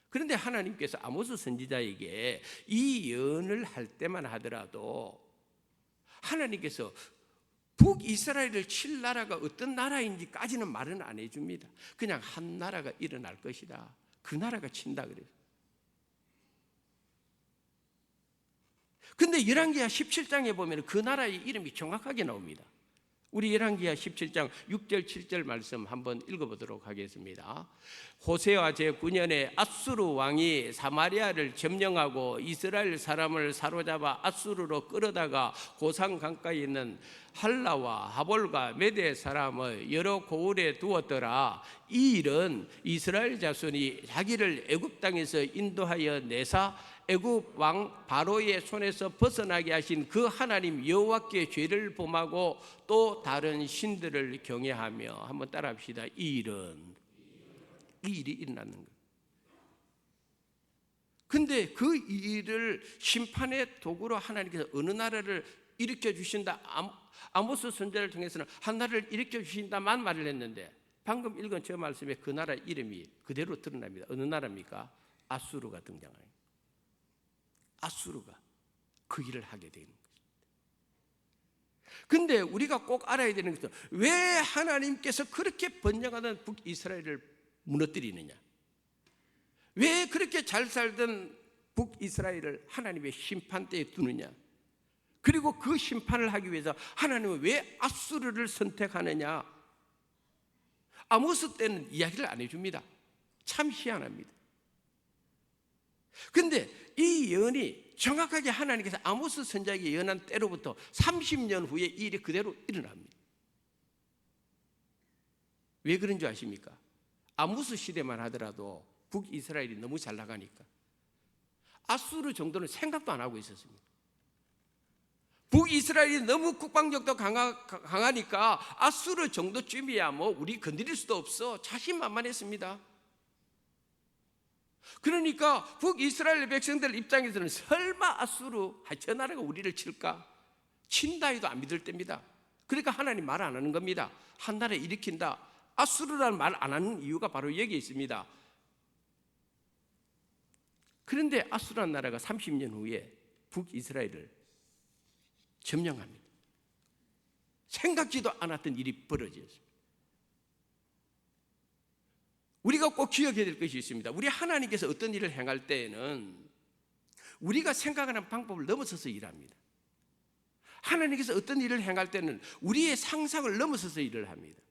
그런데 하나님께서 아모스 선지자에게 이 예언을 할 때만 하더라도 하나님께서 북이스라엘을 칠 나라가 어떤 나라인지까지는 말은 안 해줍니다. 그냥 한 나라가 일어날 것이다. 그 나라가 친다 그래요. 근데 열왕기하 17장에 보면 그 나라의 이름이 정확하게 나옵니다. 우리 열왕기하 17장 6절 7절 말씀 한번 읽어보도록 하겠습니다. 호세아 제9년에 아수르 왕이 사마리아를 점령하고 이스라엘 사람을 사로잡아 아수르로 끌어다가 고산 강가에 있는 할라와 하볼과 메대 사람의 여러 고을에 두었더라. 이 일은 이스라엘 자손이 자기를 애굽 땅에서 인도하여 내사 애굽 왕 바로의 손에서 벗어나게 하신 그 하나님 여호와께 죄를 범하고 또 다른 신들을 경외하며, 한번 따라합시다. 이 일이 일어나는 거예요. 근데 그 일을 심판의 도구로 하나님께서 어느 나라를 일으켜 주신다, 아모스 선지자를 통해서는 한 나라를 일으켜 주신다만 말을 했는데, 방금 읽은 저 말씀에 그 나라 이름이 그대로 드러납니다. 어느 나라입니까? 아수르가 등장해요. 아수르가 그 일을 하게 되는 것입니다. 근데 우리가 꼭 알아야 되는 것은, 왜 하나님께서 그렇게 번영하던 북이스라엘을 무너뜨리느냐, 왜 그렇게 잘 살던 북이스라엘을 하나님의 심판대에 두느냐, 그리고 그 심판을 하기 위해서 하나님은 왜 아수르를 선택하느냐, 아모스 때는 이야기를 안 해줍니다. 참 희한합니다. 근데 이 예언이 정확하게 하나님께서 아모스 선지자에게 예언한 때로부터 30년 후에 이 일이 그대로 일어납니다. 왜 그런 줄 아십니까? 아모스 시대만 하더라도 북이스라엘이 너무 잘 나가니까 아수르 정도는 생각도 안 하고 있었습니다. 북이스라엘이 너무 국방력도 강하니까 아수르 정도쯤이야 뭐 우리 건드릴 수도 없어, 자신만만했습니다. 그러니까 북이스라엘 백성들 입장에서는 설마 아수르 저 나라가 우리를 칠까? 친다 해도 안 믿을 때입니다. 그러니까 하나님 말 안 하는 겁니다. 한 나라 일으킨다, 아수르라는 말 안 하는 이유가 바로 여기에 있습니다. 그런데 아수르라는 나라가 30년 후에 북이스라엘을 점령합니다. 생각지도 않았던 일이 벌어졌습니다. 우리가 꼭 기억해야 될 것이 있습니다. 우리 하나님께서 어떤 일을 행할 때에는 우리가 생각하는 방법을 넘어서서 일합니다. 하나님께서 어떤 일을 행할 때는 우리의 상상을 넘어서서 일을 합니다.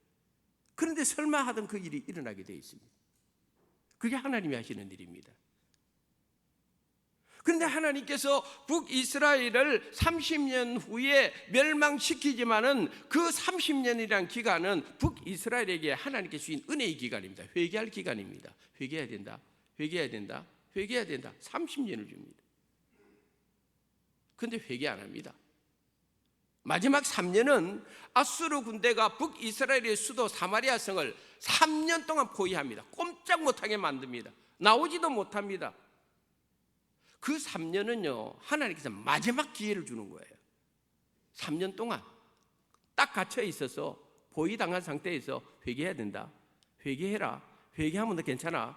그런데 설마 하던 그 일이 일어나게 되어 있습니다. 그게 하나님이 하시는 일입니다. 그런데 하나님께서 북이스라엘을 30년 후에 멸망시키지만은 그 30년이란 기간은 북이스라엘에게 하나님께서 주신 은혜의 기간입니다. 회개할 기간입니다. 회개해야 된다, 회개해야 된다, 회개해야 된다. 30년을 줍니다. 그런데 회개 안 합니다. 마지막 3년은 아수르 군대가 북이스라엘의 수도 사마리아 성을 3년 동안 포위합니다. 꼼짝 못하게 만듭니다. 나오지도 못합니다. 그 3년은요 하나님께서 마지막 기회를 주는 거예요. 3년 동안 딱 갇혀 있어서 포위당한 상태에서 회개해야 된다, 회개해라, 회개하면 너 괜찮아.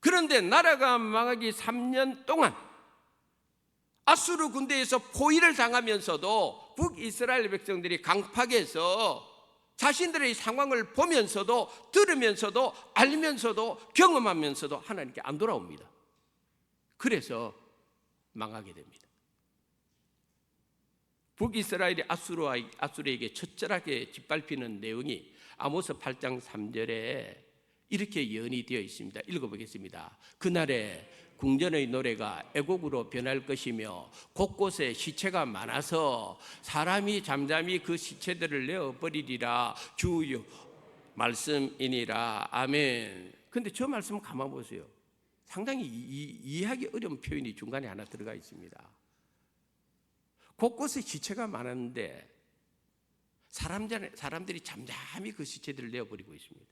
그런데 나라가 망하기 3년 동안 아수르 군대에서 포위를 당하면서도 북이스라엘 백성들이 강팍해서 자신들의 상황을 보면서도 들으면서도 알면서도 경험하면서도 하나님께 안 돌아옵니다. 그래서 망하게 됩니다. 북이스라엘이 아수르에게 처절하게 짓밟히는 내용이 아모스 8장 3절에 이렇게 예언이 되어 있습니다. 읽어보겠습니다. 그날에 궁전의 노래가 애곡으로 변할 것이며 곳곳에 시체가 많아서 사람이 잠잠히 그 시체들을 내어버리리라. 주의 말씀이니라. 아멘. 근데 저 말씀 가만 보세요. 상당히 이해하기 어려운 표현이 중간에 하나 들어가 있습니다. 곳곳에 시체가 많았는데 사람들이 잠잠히 그 시체들을 내어버리고 있습니다.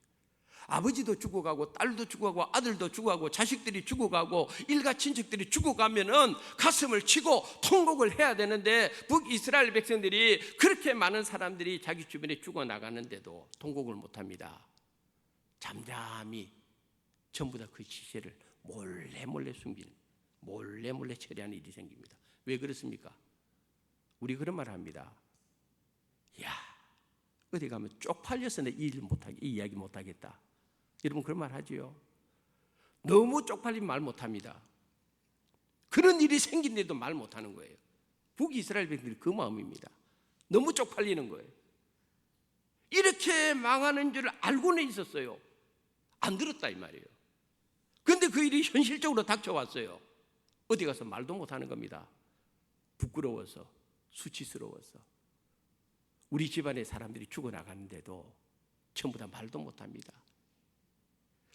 아버지도 죽어가고 딸도 죽어가고 아들도 죽어가고 자식들이 죽어가고 일가 친척들이 죽어가면은 가슴을 치고 통곡을 해야 되는데 북이스라엘 백성들이 그렇게 많은 사람들이 자기 주변에 죽어나가는데도 통곡을 못합니다. 잠잠히 전부 다 그 시체를 몰래 숨기는, 몰래 처리하는 일이 생깁니다. 왜 그렇습니까? 우리 그런 말 합니다. 야, 어디 가면 쪽팔려서 내 이 이야기 못하겠다. 여러분 그런 말 하지요? 너무 쪽팔리면 말 못합니다. 그런 일이 생긴데도 말 못하는 거예요. 북이스라엘 백성들이 그 마음입니다. 너무 쪽팔리는 거예요. 이렇게 망하는 줄 알고는 있었어요. 안 들었다 이 말이에요. 그런데 그 일이 현실적으로 닥쳐왔어요. 어디 가서 말도 못하는 겁니다. 부끄러워서, 수치스러워서. 우리 집안의 사람들이 죽어나가는데도 전부 다 말도 못합니다.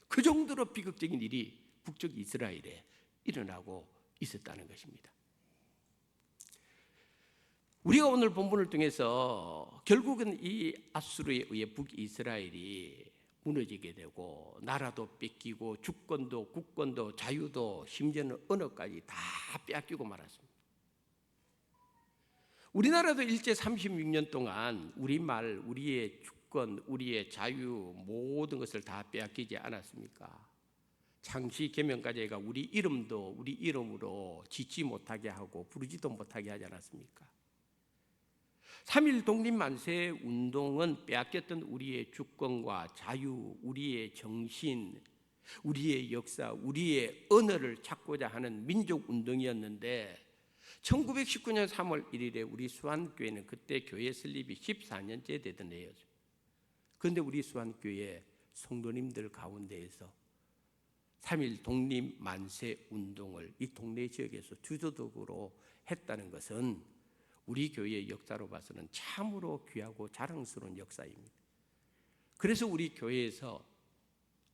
그 정도로 비극적인 일이 북쪽 이스라엘에 일어나고 있었다는 것입니다. 우리가 오늘 본문을 통해서 결국은 이 아수르에 의해 북이스라엘이 무너지게 되고 나라도 뺏기고 주권도 국권도 자유도 심지어는 언어까지 다 빼앗기고 말았습니다. 우리나라도 일제 36년 동안 우리 말, 우리의 주권, 우리의 자유 모든 것을 다 빼앗기지 않았습니까? 창시 개명까지가 우리 이름도 우리 이름으로 짓지 못하게 하고 부르지도 못하게 하지 않았습니까? 3.1 독립만세 운동은 빼앗겼던 우리의 주권과 자유, 우리의 정신, 우리의 역사, 우리의 언어를 찾고자 하는 민족운동이었는데 1919년 3월 1일에 우리 수안교회는 그때 교회 설립이 14년째 되던 해였죠. 그런데 우리 수안교회 성도님들 가운데에서 3.1 독립만세 운동을 이 동네 지역에서 주도적으로 했다는 것은 우리 교회의 역사로 봐서는 참으로 귀하고 자랑스러운 역사입니다. 그래서 우리 교회에서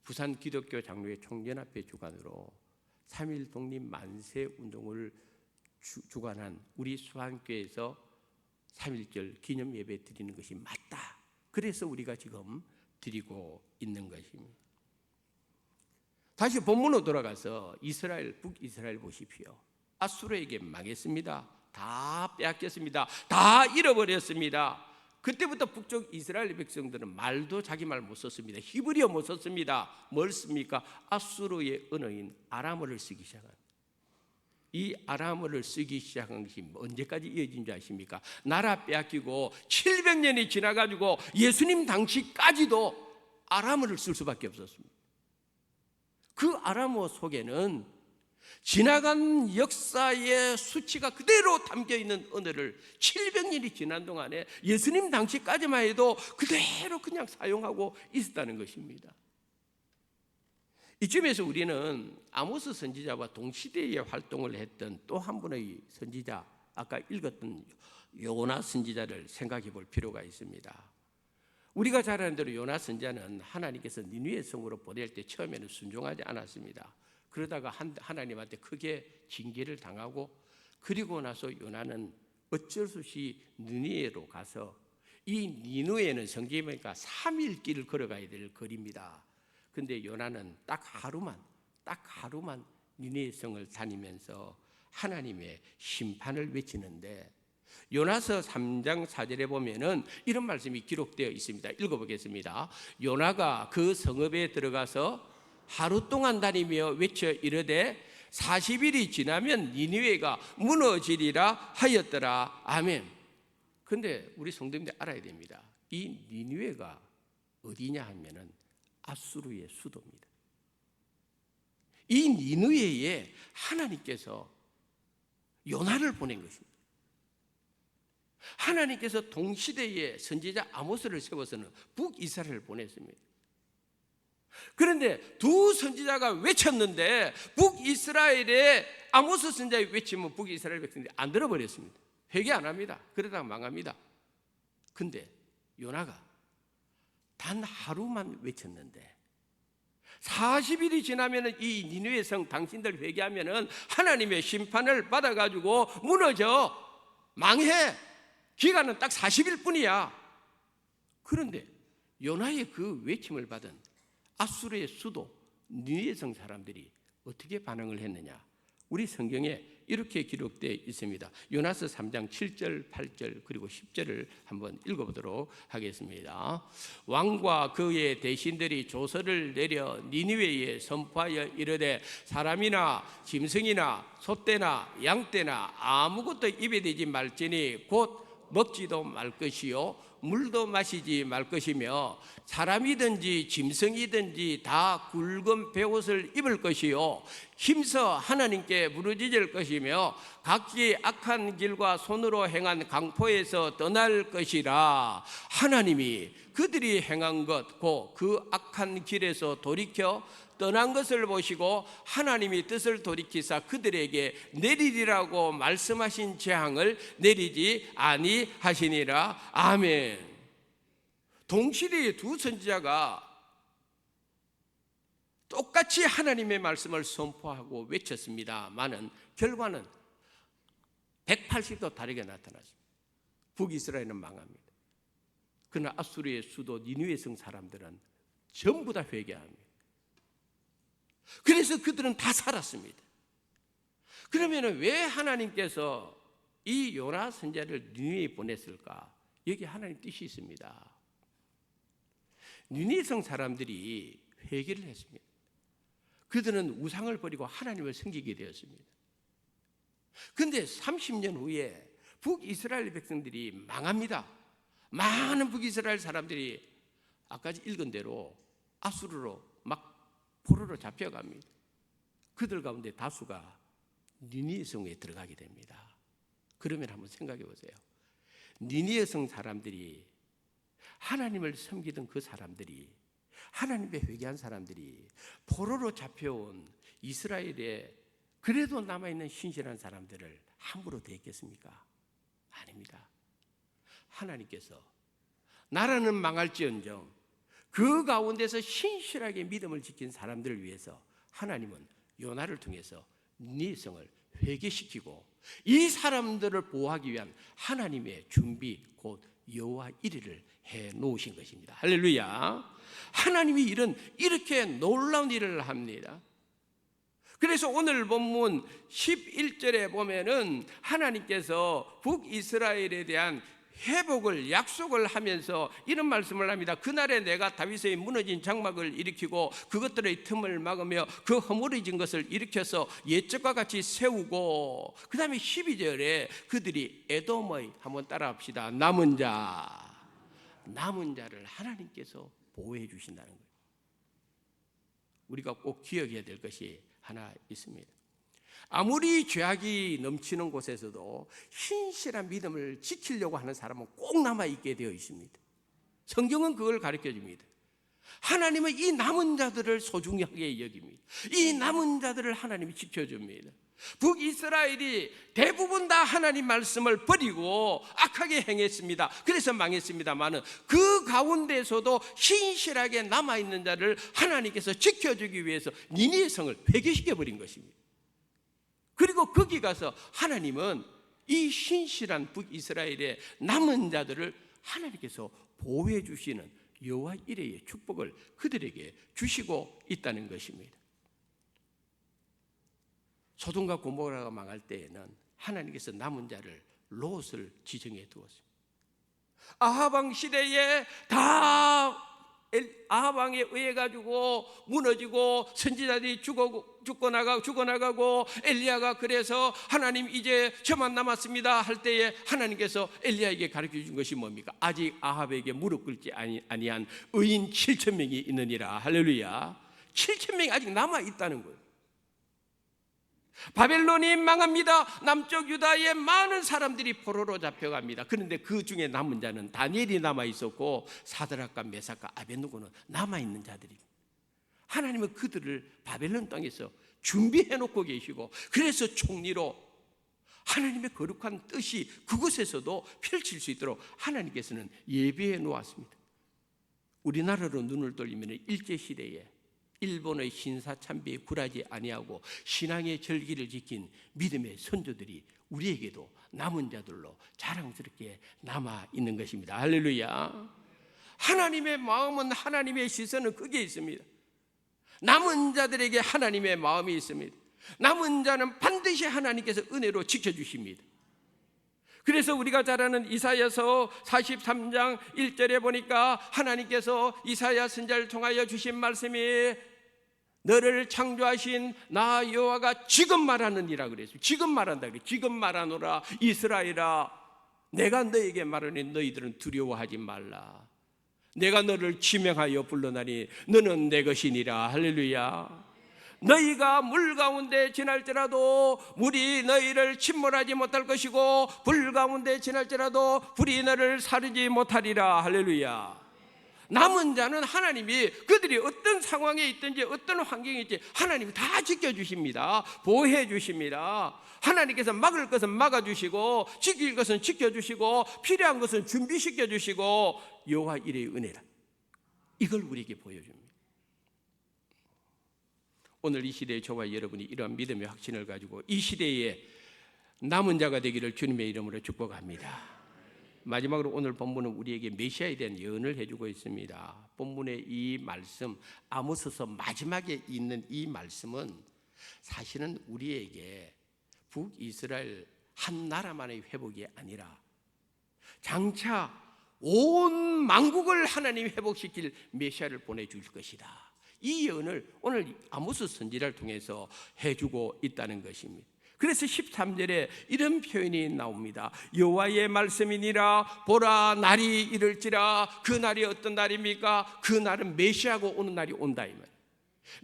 부산 기독교 장로회 총연합회 주관으로 3.1 독립만세 운동을 주관한 우리 수안교회에서 3.1절 기념 예배 드리는 것이 맞다. 그래서 우리가 지금 드리고 있는 것입니다. 다시 본문으로 돌아가서 북이스라엘 보십시오. 아수르에게 망했습니다. 다 빼앗겼습니다. 다 잃어버렸습니다. 그때부터 북쪽 이스라엘 백성들은 말도 자기 말 못 썼습니다. 히브리어 못 썼습니다. 뭘 씁니까? 아수르의 언어인 아람어를 쓰기 시작합니다. 이 아람어를 쓰기 시작한 것이 언제까지 이어진 줄 아십니까? 나라 빼앗기고 700년이 지나가지고 예수님 당시까지도 아람어를 쓸 수밖에 없었습니다. 그 아람어 속에는 지나간 역사의 수치가 그대로 담겨있는 언어를 700년이 지난 동안에 예수님 당시까지만 해도 그대로 그냥 사용하고 있었다는 것입니다. 이쯤에서 우리는 아모스 선지자와 동시대에 활동을 했던 또 한 분의 선지자, 아까 읽었던 요나 선지자를 생각해 볼 필요가 있습니다. 우리가 잘 아는 대로 요나 선지자는 하나님께서 니느웨 성으로 보낼 때 처음에는 순종하지 않았습니다. 그러다가 하나님한테 크게 징계를 당하고 그리고 나서 요나는 어쩔 수 없이 니느웨로 가서 이 니느웨는 성경에 보니까 3일 길을 걸어가야 될 거리입니다. 그런데 요나는 딱 하루만 니느웨 성을 다니면서 하나님의 심판을 외치는데 요나서 3장 4절에 보면은 이런 말씀이 기록되어 있습니다. 읽어보겠습니다. 요나가 그 성읍에 들어가서 하루 동안 다니며 외쳐 이르되 40일이 지나면 니느웨가 무너지리라 하였더라. 아멘. 근데 우리 성도님들 알아야 됩니다. 이 니느웨가 어디냐 하면은 아수르의 수도입니다. 이 니느웨에 하나님께서 요나를 보낸 것입니다. 하나님께서 동시대에 선지자 아모스를 세워서는 북이스라엘을 보냈습니다. 그런데 두 선지자가 외쳤는데 북이스라엘의 아모스 선지자가 외치면 북이스라엘 백성들이 안 들어버렸습니다. 회개 안 합니다. 그러다가 망합니다. 근데 요나가 단 하루만 외쳤는데 40일이 지나면 이 니느웨 성 당신들 회개하면 하나님의 심판을 받아가지고 무너져 망해. 기간은 딱 40일 뿐이야. 그런데 요나의 그 외침을 받은 아수르의 수도 니느웨 성 사람들이 어떻게 반응을 했느냐? 우리 성경에 이렇게 기록되어 있습니다. 요나서 3장 7절, 8절 그리고 10절을 한번 읽어보도록 하겠습니다. 왕과 그의 대신들이 조서를 내려 니느웨에 선포하여 이르되 사람이나 짐승이나 소떼나 양떼나 아무것도 입에 대지 말지니 곧 먹지도 말 것이요 물도 마시지 말 것이며 사람이든지 짐승이든지 다 굵은 베옷을 입을 것이요 힘써 하나님께 부르짖을 것이며 각기 악한 길과 손으로 행한 강포에서 떠날 것이라. 하나님이 그들이 행한 것 곧 그 악한 길에서 돌이켜 떠난 것을 보시고 하나님이 뜻을 돌이키사 그들에게 내리리라고 말씀하신 재앙을 내리지 아니하시니라. 아멘. 동시대의 두 선지자가 똑같이 하나님의 말씀을 선포하고 외쳤습니다만은 결과는 180도 다르게 나타났습니다. 북이스라엘은 망합니다. 그러나 아수르의 수도 니느웨 성 사람들은 전부 다 회개합니다. 그래서 그들은 다 살았습니다. 그러면 왜 하나님께서 이 요나 선지자를 니느웨에 보냈을까? 여기 하나님 뜻이 있습니다. 니느웨 성 사람들이 회개를 했습니다. 그들은 우상을 버리고 하나님을 섬기게 되었습니다. 그런데 30년 후에 북이스라엘 백성들이 망합니다. 많은 북이스라엘 사람들이 아까 읽은 대로 아수르로 막 포로로 잡혀갑니다. 그들 가운데 다수가 니느웨 성에 들어가게 됩니다. 그러면 한번 생각해 보세요. 니느웨 성 사람들이 하나님을 섬기던 그 사람들이 하나님께 회개한 사람들이 포로로 잡혀온 이스라엘에 그래도 남아있는 신실한 사람들을 함부로 대했겠습니까? 아닙니다. 하나님께서 나라는 망할지언정 그 가운데서 신실하게 믿음을 지킨 사람들을 위해서 하나님은 요나를 통해서 니느웨 성을 회개시키고 이 사람들을 보호하기 위한 하나님의 준비 곧 여호와 이레를 해 놓으신 것입니다. 할렐루야. 하나님이 이렇게 놀라운 일을 합니다. 그래서 오늘 본문 11절에 보면은 하나님께서 북이스라엘에 대한 회복을 약속을 하면서 이런 말씀을 합니다. 그날에 내가 다윗의 무너진 장막을 일으키고 그것들의 틈을 막으며 그 허물어진 것을 일으켜서 옛적과 같이 세우고, 그 다음에 12절에 그들이 에돔의, 한번 따라합시다, 남은 자를 하나님께서 보호해 주신다는 거예요. 우리가 꼭 기억해야 될 것이 하나 있습니다. 아무리 죄악이 넘치는 곳에서도 신실한 믿음을 지키려고 하는 사람은 꼭 남아있게 되어 있습니다. 성경은 그걸 가르쳐 줍니다. 하나님은 이 남은 자들을 소중하게 여깁니다. 이 남은 자들을 하나님이 지켜줍니다. 북이스라엘이 대부분 다 하나님 말씀을 버리고 악하게 행했습니다. 그래서 망했습니다만 그 가운데서도 신실하게 남아있는 자를 하나님께서 지켜주기 위해서 니느웨 성을 회개시켜버린 것입니다. 그리고 거기 가서 하나님은 이 신실한 북이스라엘의 남은 자들을 하나님께서 보호해 주시는 여호와 이레의 축복을 그들에게 주시고 있다는 것입니다. 소돔과 고모라가 망할 때에는 하나님께서 남은 자를 롯을 지정해 두었습니다. 아합 왕 시대에 다 아합 왕에 의해 가지고 무너지고 선지자들이 죽어나가고 엘리야가 그래서 하나님 이제 저만 남았습니다 할 때에 하나님께서 엘리야에게 가르쳐 준 것이 뭡니까? 아직 아합에게 무릎 꿇지 아니한 의인 7,000명이 있느니라. 할렐루야. 7,000명이 아직 남아 있다는 거예요. 바벨론이 망합니다. 남쪽 유다의 많은 사람들이 포로로 잡혀갑니다. 그런데 그 중에 남은 자는 다니엘이 남아 있었고 사드락과 메삭과 아벳느고는 남아 있는 자들입니다. 하나님은 그들을 바벨론 땅에서 준비해 놓고 계시고, 그래서 총리로 하나님의 거룩한 뜻이 그곳에서도 펼칠 수 있도록 하나님께서는 예비해 놓았습니다. 우리나라로 눈을 돌리면 일제시대에 일본의 신사참배에 굴하지 아니하고 신앙의 절기를 지킨 믿음의 선조들이 우리에게도 남은 자들로 자랑스럽게 남아 있는 것입니다. 할렐루야. 하나님의 마음은, 하나님의 시선은 거기에 있습니다. 남은 자들에게 하나님의 마음이 있습니다. 남은 자는 반드시 하나님께서 은혜로 지켜주십니다. 그래서 우리가 잘 아는 이사야서 43장 1절에 보니까 하나님께서 이사야 선지자를 통하여 주신 말씀이 너를 창조하신 나 여호와가 지금 말하느니라 그랬어요. 지금 말한다 그래요. 지금 말하노라 이스라엘아, 내가 너에게 말하니 너희들은 두려워하지 말라. 내가 너를 지명하여 불러나니 너는 내 것이니라. 할렐루야. 너희가 물 가운데 지날지라도 물이 너희를 침몰하지 못할 것이고 불 가운데 지날지라도 불이 너를 사르지 못하리라. 할렐루야. 남은 자는 하나님이 그들이 어떤 상황에 있든지 어떤 환경에 있든지 하나님이 다 지켜주십니다. 보호해 주십니다. 하나님께서 막을 것은 막아주시고 지킬 것은 지켜주시고 필요한 것은 준비시켜 주시고 여호와 이레의 은혜라, 이걸 우리에게 보여줍니다. 오늘 이 시대에 저와 여러분이 이러한 믿음의 확신을 가지고 이 시대에 남은 자가 되기를 주님의 이름으로 축복합니다. 마지막으로 오늘 본문은 우리에게 메시아에 대한 예언을 해주고 있습니다. 본문의 이 말씀, 아모스서 마지막에 있는 이 말씀은 사실은 우리에게 북이스라엘 한 나라만의 회복이 아니라 장차 온 만국을 하나님이 회복시킬 메시아를 보내줄 것이다. 이 예언을 오늘 아모스 선지자를 통해서 해주고 있다는 것입니다. 그래서 13절에 이런 표현이 나옵니다. 여호와의 말씀이니라 보라 날이 이를지라. 그 날이 어떤 날입니까? 그 날은 메시아가 오는 날이 온다 이 말이에요.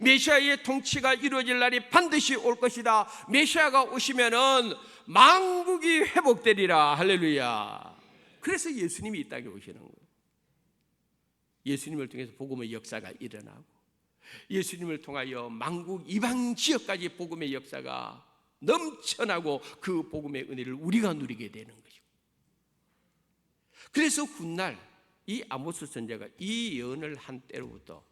메시아의 통치가 이루어질 날이 반드시 올 것이다. 메시아가 오시면은 만국이 회복되리라. 할렐루야. 그래서 예수님이 이 땅에 오시는 거예요. 예수님을 통해서 복음의 역사가 일어나고 예수님을 통하여 만국 이방 지역까지 복음의 역사가 넘쳐나고 그 복음의 은혜를 우리가 누리게 되는 것이고, 그래서 훗날 이 아모스 선지자가 이 예언을 한 때로부터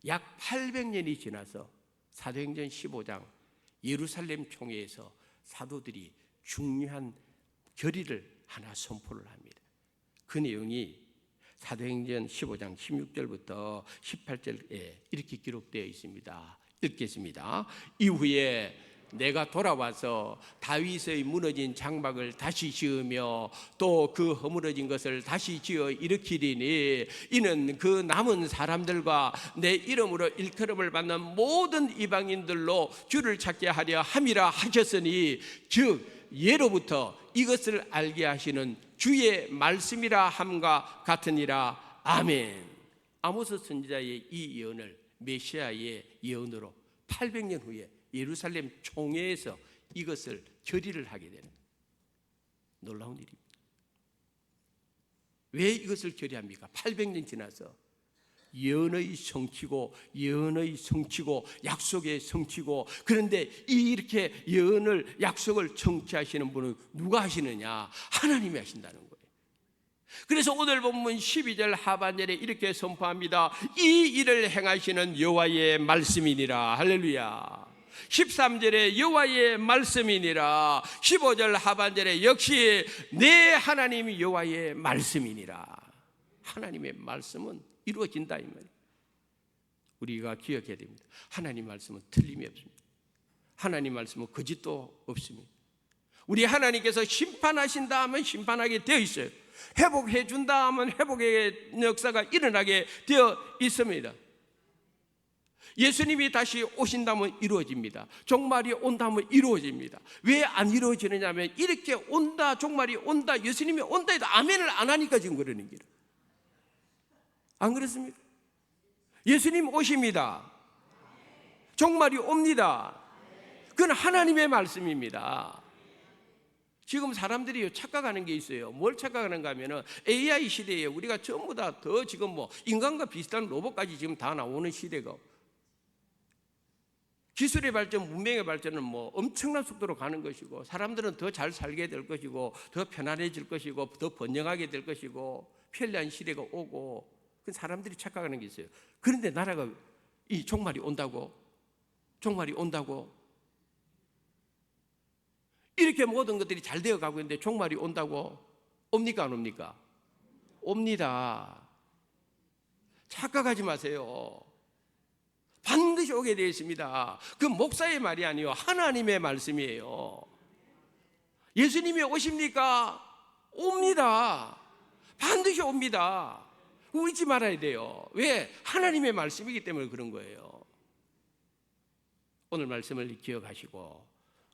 약 800년이 지나서 사도행전 15장 예루살렘 총회에서 사도들이 중요한 결의를 하나 선포를 합니다. 그 내용이 사도행전 15장 16절부터 18절에 이렇게 기록되어 있습니다. 읽겠습니다. 이후에 내가 돌아와서 다윗의 무너진 장막을 다시 지으며 또 그 허물어진 것을 다시 지어 일으키리니 이는 그 남은 사람들과 내 이름으로 일컬음을 받는 모든 이방인들로 주를 찾게 하려 함이라 하셨으니 즉 예로부터 이것을 알게 하시는 주의 말씀이라 함과 같으니라. 아멘. 아모스 선지자의 이 예언을 메시아의 예언으로 800년 후에 예루살렘 총회에서 이것을 결의를 하게 되는 놀라운 일입니다. 왜 이것을 결의합니까? 800년 지나서 예언의 성취고 예언의 성취고 약속의 성취고, 그런데 이렇게 예언을 약속을 성취하시는 분은 누가 하시느냐? 하나님이 하신다는 거예요. 그래서 오늘 본문 12절 하반절에 이렇게 선포합니다. 이 일을 행하시는 여호와의 말씀이니라. 할렐루야. 13절에 여호와의 말씀이니라. 15절 하반절에 역시 내 하나님 여호와의 말씀이니라. 하나님의 말씀은 이루어진다 이 말이에요. 우리가 기억해야 됩니다. 하나님 말씀은 틀림이 없습니다. 하나님 말씀은 거짓도 없습니다. 우리 하나님께서 심판하신다 하면 심판하게 되어 있어요. 회복해 준다 하면 회복의 역사가 일어나게 되어 있습니다. 예수님이 다시 오신다면 이루어집니다. 종말이 온다면 이루어집니다. 왜 안 이루어지느냐 하면 이렇게 온다, 종말이 온다, 예수님이 온다 해도 아멘을 안 하니까 지금 그러는 길은. 안 그렇습니까? 예수님 오십니다. 종말이 옵니다. 그건 하나님의 말씀입니다. 지금 사람들이 착각하는 게 있어요. 뭘 착각하는가 하면은 AI 시대에 우리가 전부 다 더 지금 뭐 인간과 비슷한 로봇까지 지금 다 나오는 시대가, 기술의 발전, 문명의 발전은 뭐 엄청난 속도로 가는 것이고, 사람들은 더 잘 살게 될 것이고, 더 편안해질 것이고, 더 번영하게 될 것이고, 편리한 시대가 오고, 그 사람들이 착각하는 게 있어요. 그런데 나라가 이 종말이 온다고, 종말이 온다고, 이렇게 모든 것들이 잘 되어 가고 있는데 종말이 온다고 옵니까 안 옵니까? 옵니다. 착각하지 마세요. 반드시 오게 되어 있습니다. 그 목사의 말이 아니요, 하나님의 말씀이에요. 예수님이 오십니까? 옵니다. 반드시 옵니다. 잊지 말아야 돼요. 왜? 하나님의 말씀이기 때문에 그런 거예요. 오늘 말씀을 기억하시고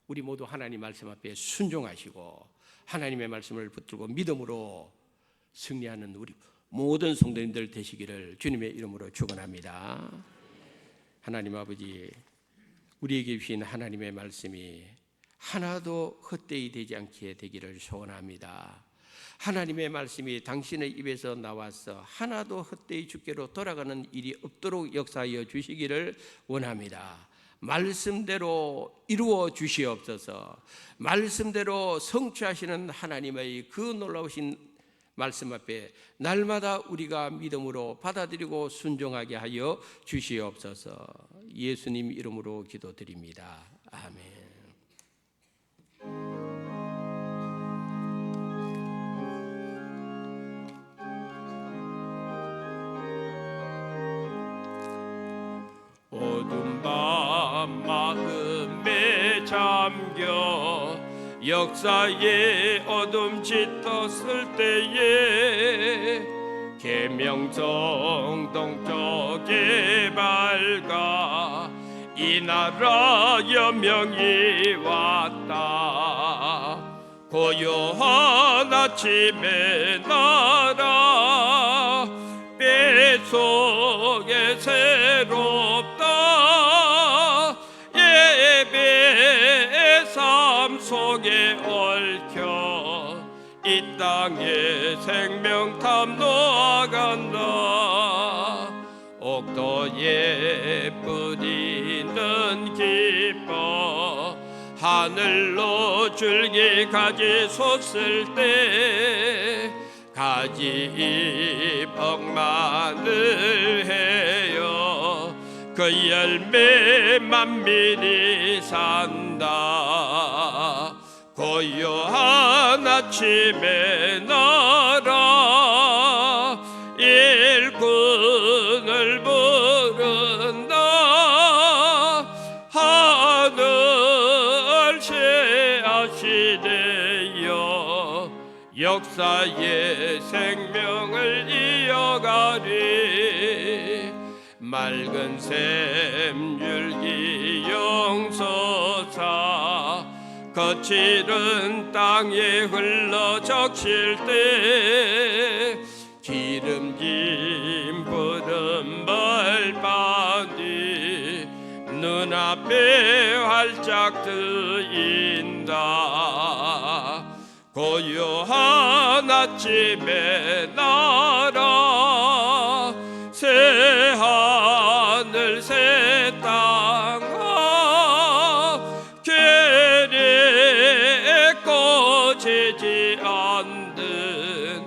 우리 모두 하나님 말씀 앞에 순종하시고 하나님의 말씀을 붙들고 믿음으로 승리하는 우리 모든 성도님들 되시기를 주님의 이름으로 축원합니다. 하나님 아버지, 우리에게 주신 하나님의 말씀이 하나도 헛되이 되지 않게 되기를 소원합니다. 하나님의 말씀이 당신의 입에서 나와서 하나도 헛되이 주께로 돌아가는 일이 없도록 역사하여 주시기를 원합니다. 말씀대로 이루어 주시옵소서. 말씀대로 성취하시는 하나님의 그 놀라우신 말씀 앞에 날마다 우리가 믿음으로 받아들이고 순종하게 하여 주시옵소서. 예수님 이름으로 기도드립니다. 아멘. 어두운 밤 마음에 잠겨 역사의 어둠 짙었을 때에 계명성 동쪽에 밝아 이 나라 여명이 왔다. 고요한 아침의 나라 뱃속에 새롭다. 예배의 삶 속에 얽혀 이 땅에 생명 탐노아간다. 옥토에 뿌리는 기뻐 하늘로 줄기 가지 솟을 때 가지 벅만을 해요. 그 열매 만민이 산다. 고요한 아침의 나라 일꾼을 부른다. 하늘 새하시되어 역사의 생명을 이어가리. 맑은 샘 율기 용서사 거칠은 땅에 흘러 적실 때 기름진 푸른 벌판이 눈앞에 활짝 트인다. 고요한 아침의 나라 새 하늘 새 땅아 계리에 꺼지지 않는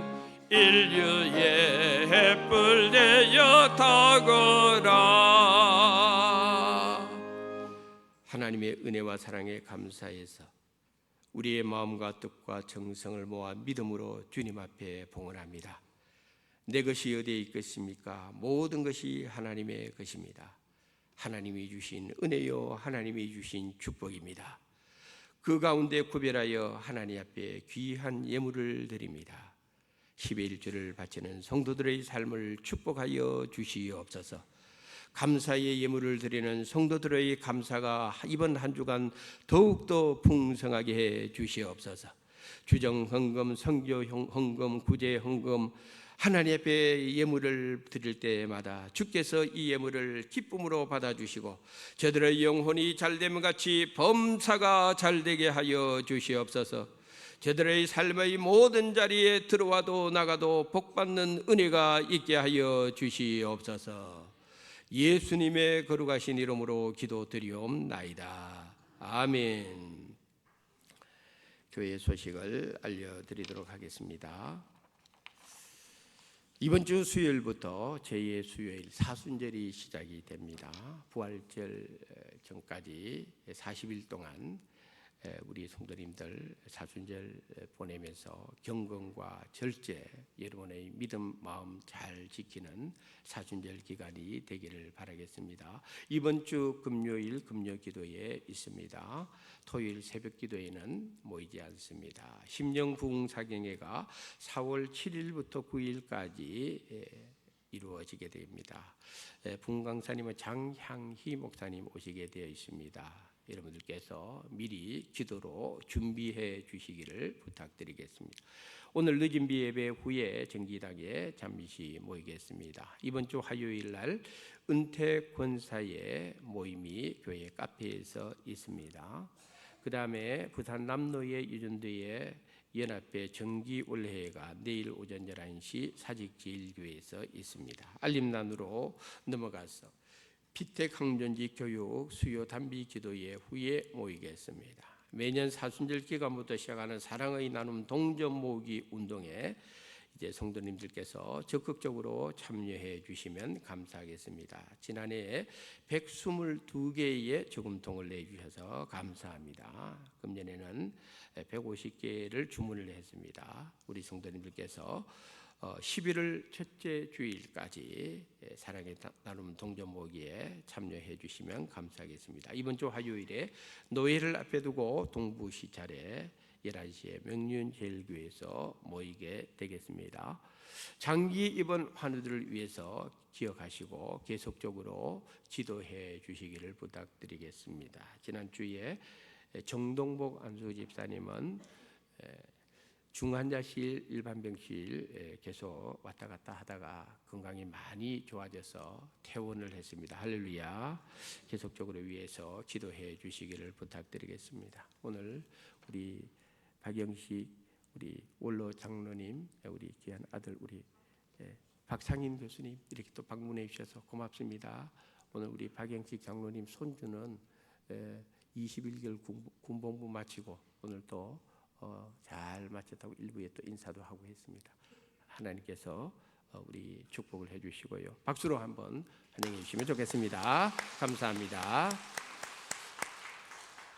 인류의 햇불 되어 타거라. 하나님의 은혜와 사랑에 감사해서 우리의 마음과 뜻과 정성을 모아 믿음으로 주님 앞에 봉헌합니다. 내 것이 어디에 있겠습니까? 모든 것이 하나님의 것입니다. 하나님이 주신 은혜요, 하나님이 주신 축복입니다. 그 가운데 구별하여 하나님 앞에 귀한 예물을 드립니다. 11주를 바치는 성도들의 삶을 축복하여 주시옵소서. 감사의 예물을 드리는 성도들의 감사가 이번 한 주간 더욱더 풍성하게 해 주시옵소서. 주정 헌금, 성교 헌금, 구제 헌금, 하나님 앞에 예물을 드릴 때마다 주께서 이 예물을 기쁨으로 받아주시고 저들의 영혼이 잘됨 같이 범사가 잘되게 하여 주시옵소서. 저들의 삶의 모든 자리에 들어와도 나가도 복받는 은혜가 있게 하여 주시옵소서. 예수님의 거룩하신 이름으로 기도드리옵나이다. 아멘. 교회 소식을 알려드리도록 하겠습니다. 이번 주 수요일부터 제2의 수요일 사순절이 시작이 됩니다. 부활절 전까지 40일 동안 우리 성도님들 사순절 보내면서 경건과 절제, 여러분의 믿음 마음 잘 지키는 사순절 기간이 되기를 바라겠습니다. 이번 주 금요일 금요 기도에 있습니다. 토요일 새벽 기도에는 모이지 않습니다. 심령 부흥 사경회가 4월 7일부터 9일까지 이루어지게 됩니다. 부흥강사님은 장향희 목사님 오시게 되어 있습니다. 여러분들께서 미리 기도로 준비해 주시기를 부탁드리겠습니다. 오늘 늦은 비예배 후에 정기당에 잠시 모이겠습니다. 이번 주 화요일 날 은퇴 권사의 모임이 교회 카페에서 있습니다. 그 다음에 부산 남로의 유전도의 연합회 정기올해가 내일 오전 11시 사직제일교회에서 있습니다. 알림란으로 넘어가서 피택항전지 교육 수요 단비 기도회 후에 모이겠습니다. 매년 사순절 기간부터 시작하는 사랑의 나눔 동전 모으기 운동에 이제 성도님들께서 적극적으로 참여해 주시면 감사하겠습니다. 지난해 122개의 저금통을 내주셔서 감사합니다. 금년에는 150개를 주문을 했습니다. 우리 성도님들께서 11월 첫째 주일까지 사랑의 나눔 동전 모기에 참여해 주시면 감사하겠습니다. 이번 주 화요일에 노예를 앞에 두고 동부시찰에 11시에 명륜제일교회에서 모이게 되겠습니다. 장기 입원 환우들을 위해서 기억하시고 계속적으로 지도해 주시기를 부탁드리겠습니다. 지난주에 정동복 안수 집사님은 중환자실, 일반병실 계속 왔다 갔다 하다가 건강이 많이 좋아져서 퇴원을 했습니다. 할렐루야. 계속적으로 위해서 기도해 주시기를 부탁드리겠습니다. 오늘 우리 박영식 우리 원로 장로님, 우리 귀한 아들 우리 박상인 교수님 이렇게 또 방문해 주셔서 고맙습니다. 오늘 우리 박영식 장로님 손주는 21개월 군복무 마치고 오늘 또 잘 마쳤다고 일부에 또 인사도 하고 했습니다. 하나님께서 우리 축복을 해주시고요. 박수로 한번 환영해 주시면 좋겠습니다. 감사합니다.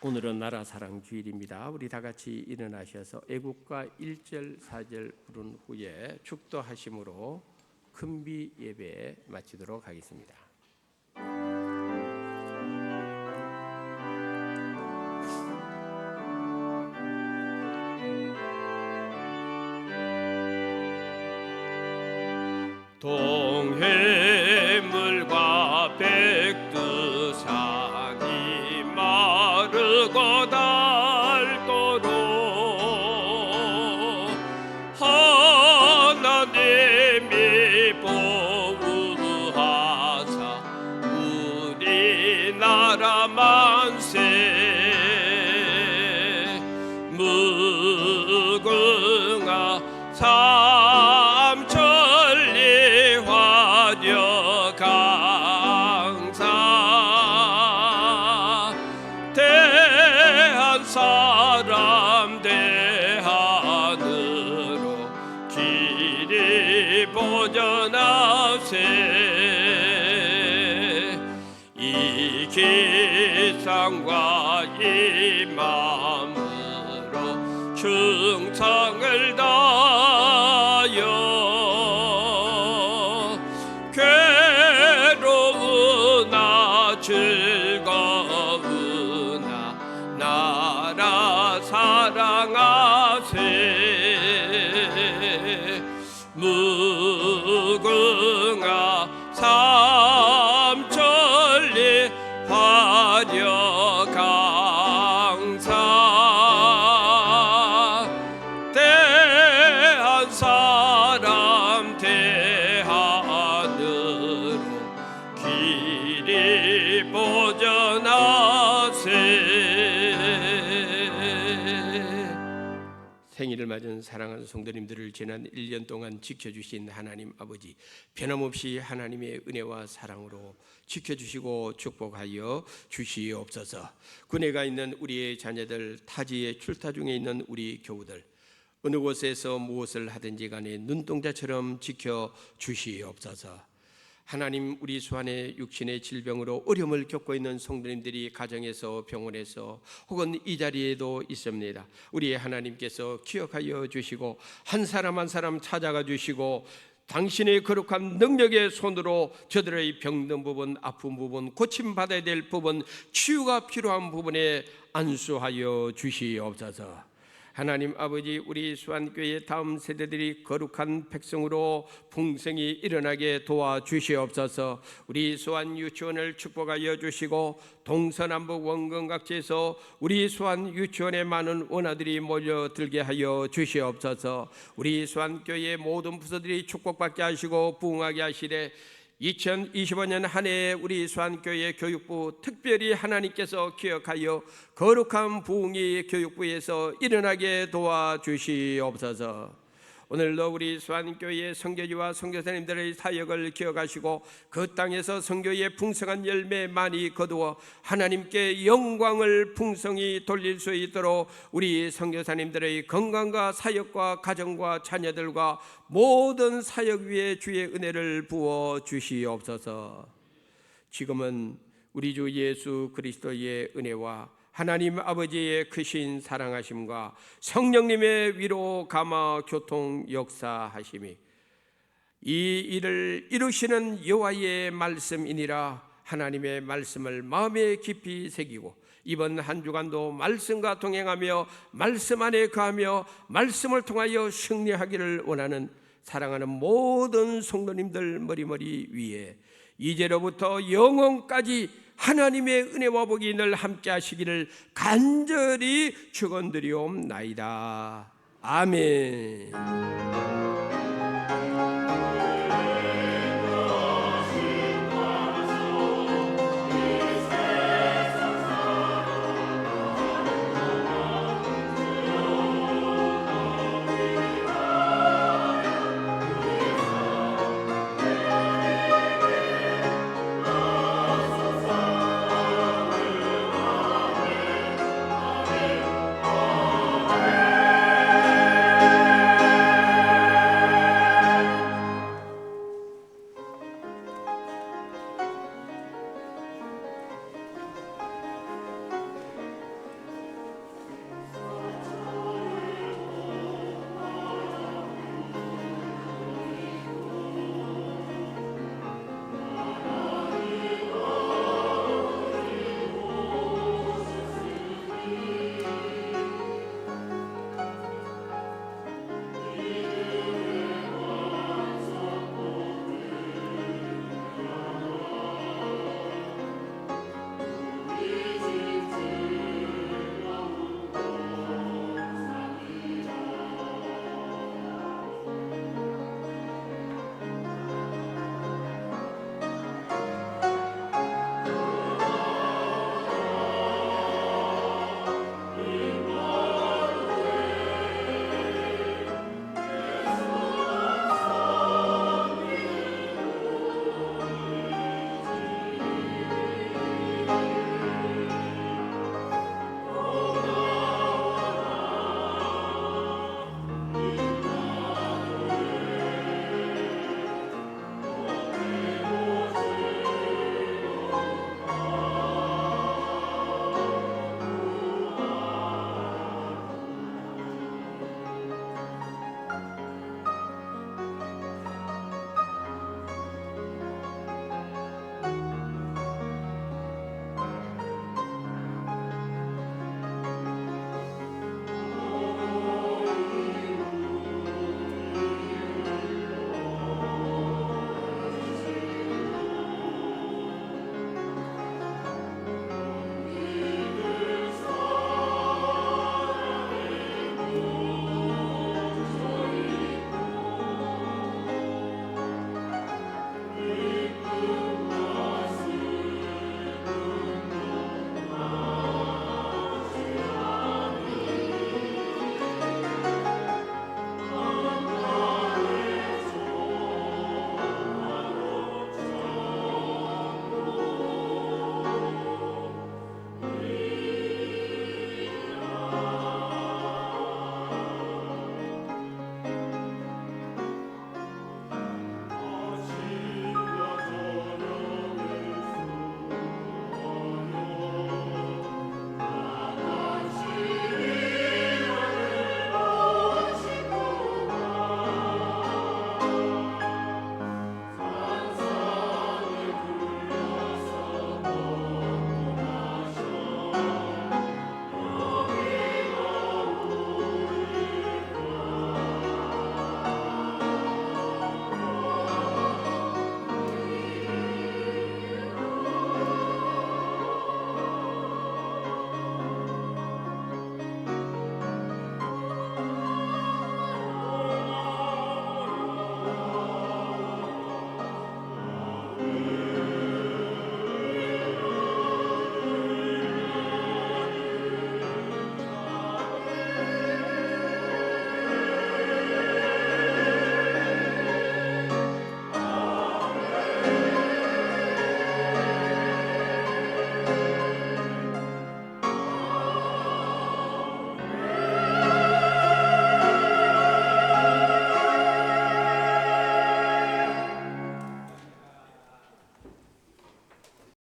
오늘은 나라 사랑 주일입니다. 우리 다 같이 일어나셔서 애국가 1절 4절 부른 후에 축도하심으로 큰비 예배 마치도록 하겠습니다. 동해물과 백두산이 마르고 닳도록 하나님이 보호하사 우리나라 만세 무궁화 강사 대한 사람 대한으로 길이 보전하세 이 기상과 이 마음으로 충성을 다하여 즐거우나 나라 사랑하세 하려 강사 대한 사람 대하늘로 길이 보전하세. 생일을 맞은 사랑하는 성도님들을 지난 1년 동안 지켜주신 하나님 아버지, 변함없이 하나님의 은혜와 사랑으로 지켜주시고 축복하여 주시옵소서. 군에 가 있는 우리의 자녀들, 타지에 출타 중에 있는 우리 교우들, 어느 곳에서 무엇을 하든지 간에 눈동자처럼 지켜주시옵소서. 하나님, 우리 수안의 육신의 질병으로 어려움을 겪고 있는 성도님들이 가정에서, 병원에서 혹은 이 자리에도 있습니다. 우리 하나님께서 기억하여 주시고 한 사람 한 사람 찾아가 주시고 당신의 거룩한 능력의 손으로 저들의 병든 부분, 아픈 부분, 고침받아야 될 부분, 치유가 필요한 부분에 안수하여 주시옵소서. 하나님 아버지, 우리 수안교회 다음 세대들이 거룩한 백성으로 풍성히 일어나게 도와주시옵소서. 우리 수안 유치원을 축복하여 주시고 동서남북 원근 각지에서 우리 수안 유치원에 많은 원아들이 몰려들게 하여 주시옵소서. 우리 수안교회 모든 부서들이 축복받게 하시고 부흥하게 하시되 2025년 한 해에 우리 수안교회 교육부 특별히 하나님께서 기억하여 거룩한 부흥이 교육부에서 일어나게 도와주시옵소서. 오늘도 우리 수안교회 선교지와 선교사님들의 사역을 기억하시고 그 땅에서 선교의 풍성한 열매 많이 거두어 하나님께 영광을 풍성히 돌릴 수 있도록 우리 선교사님들의 건강과 사역과 가정과 자녀들과 모든 사역 위에 주의 은혜를 부어 주시옵소서. 지금은 우리 주 예수 그리스도의 은혜와 하나님 아버지의 크신 사랑하심과 성령님의 위로 감화 교통 역사하심이 이 일을 이루시는 여호와의 말씀이니라. 하나님의 말씀을 마음에 깊이 새기고 이번 한 주간도 말씀과 동행하며 말씀 안에 거하며 말씀을 통하여 승리하기를 원하는 사랑하는 모든 성도님들 머리머리 위에 이제로부터 영원까지 하나님의 은혜와 복이 늘 함께 하시기를 간절히 축원드리옵나이다. 아멘.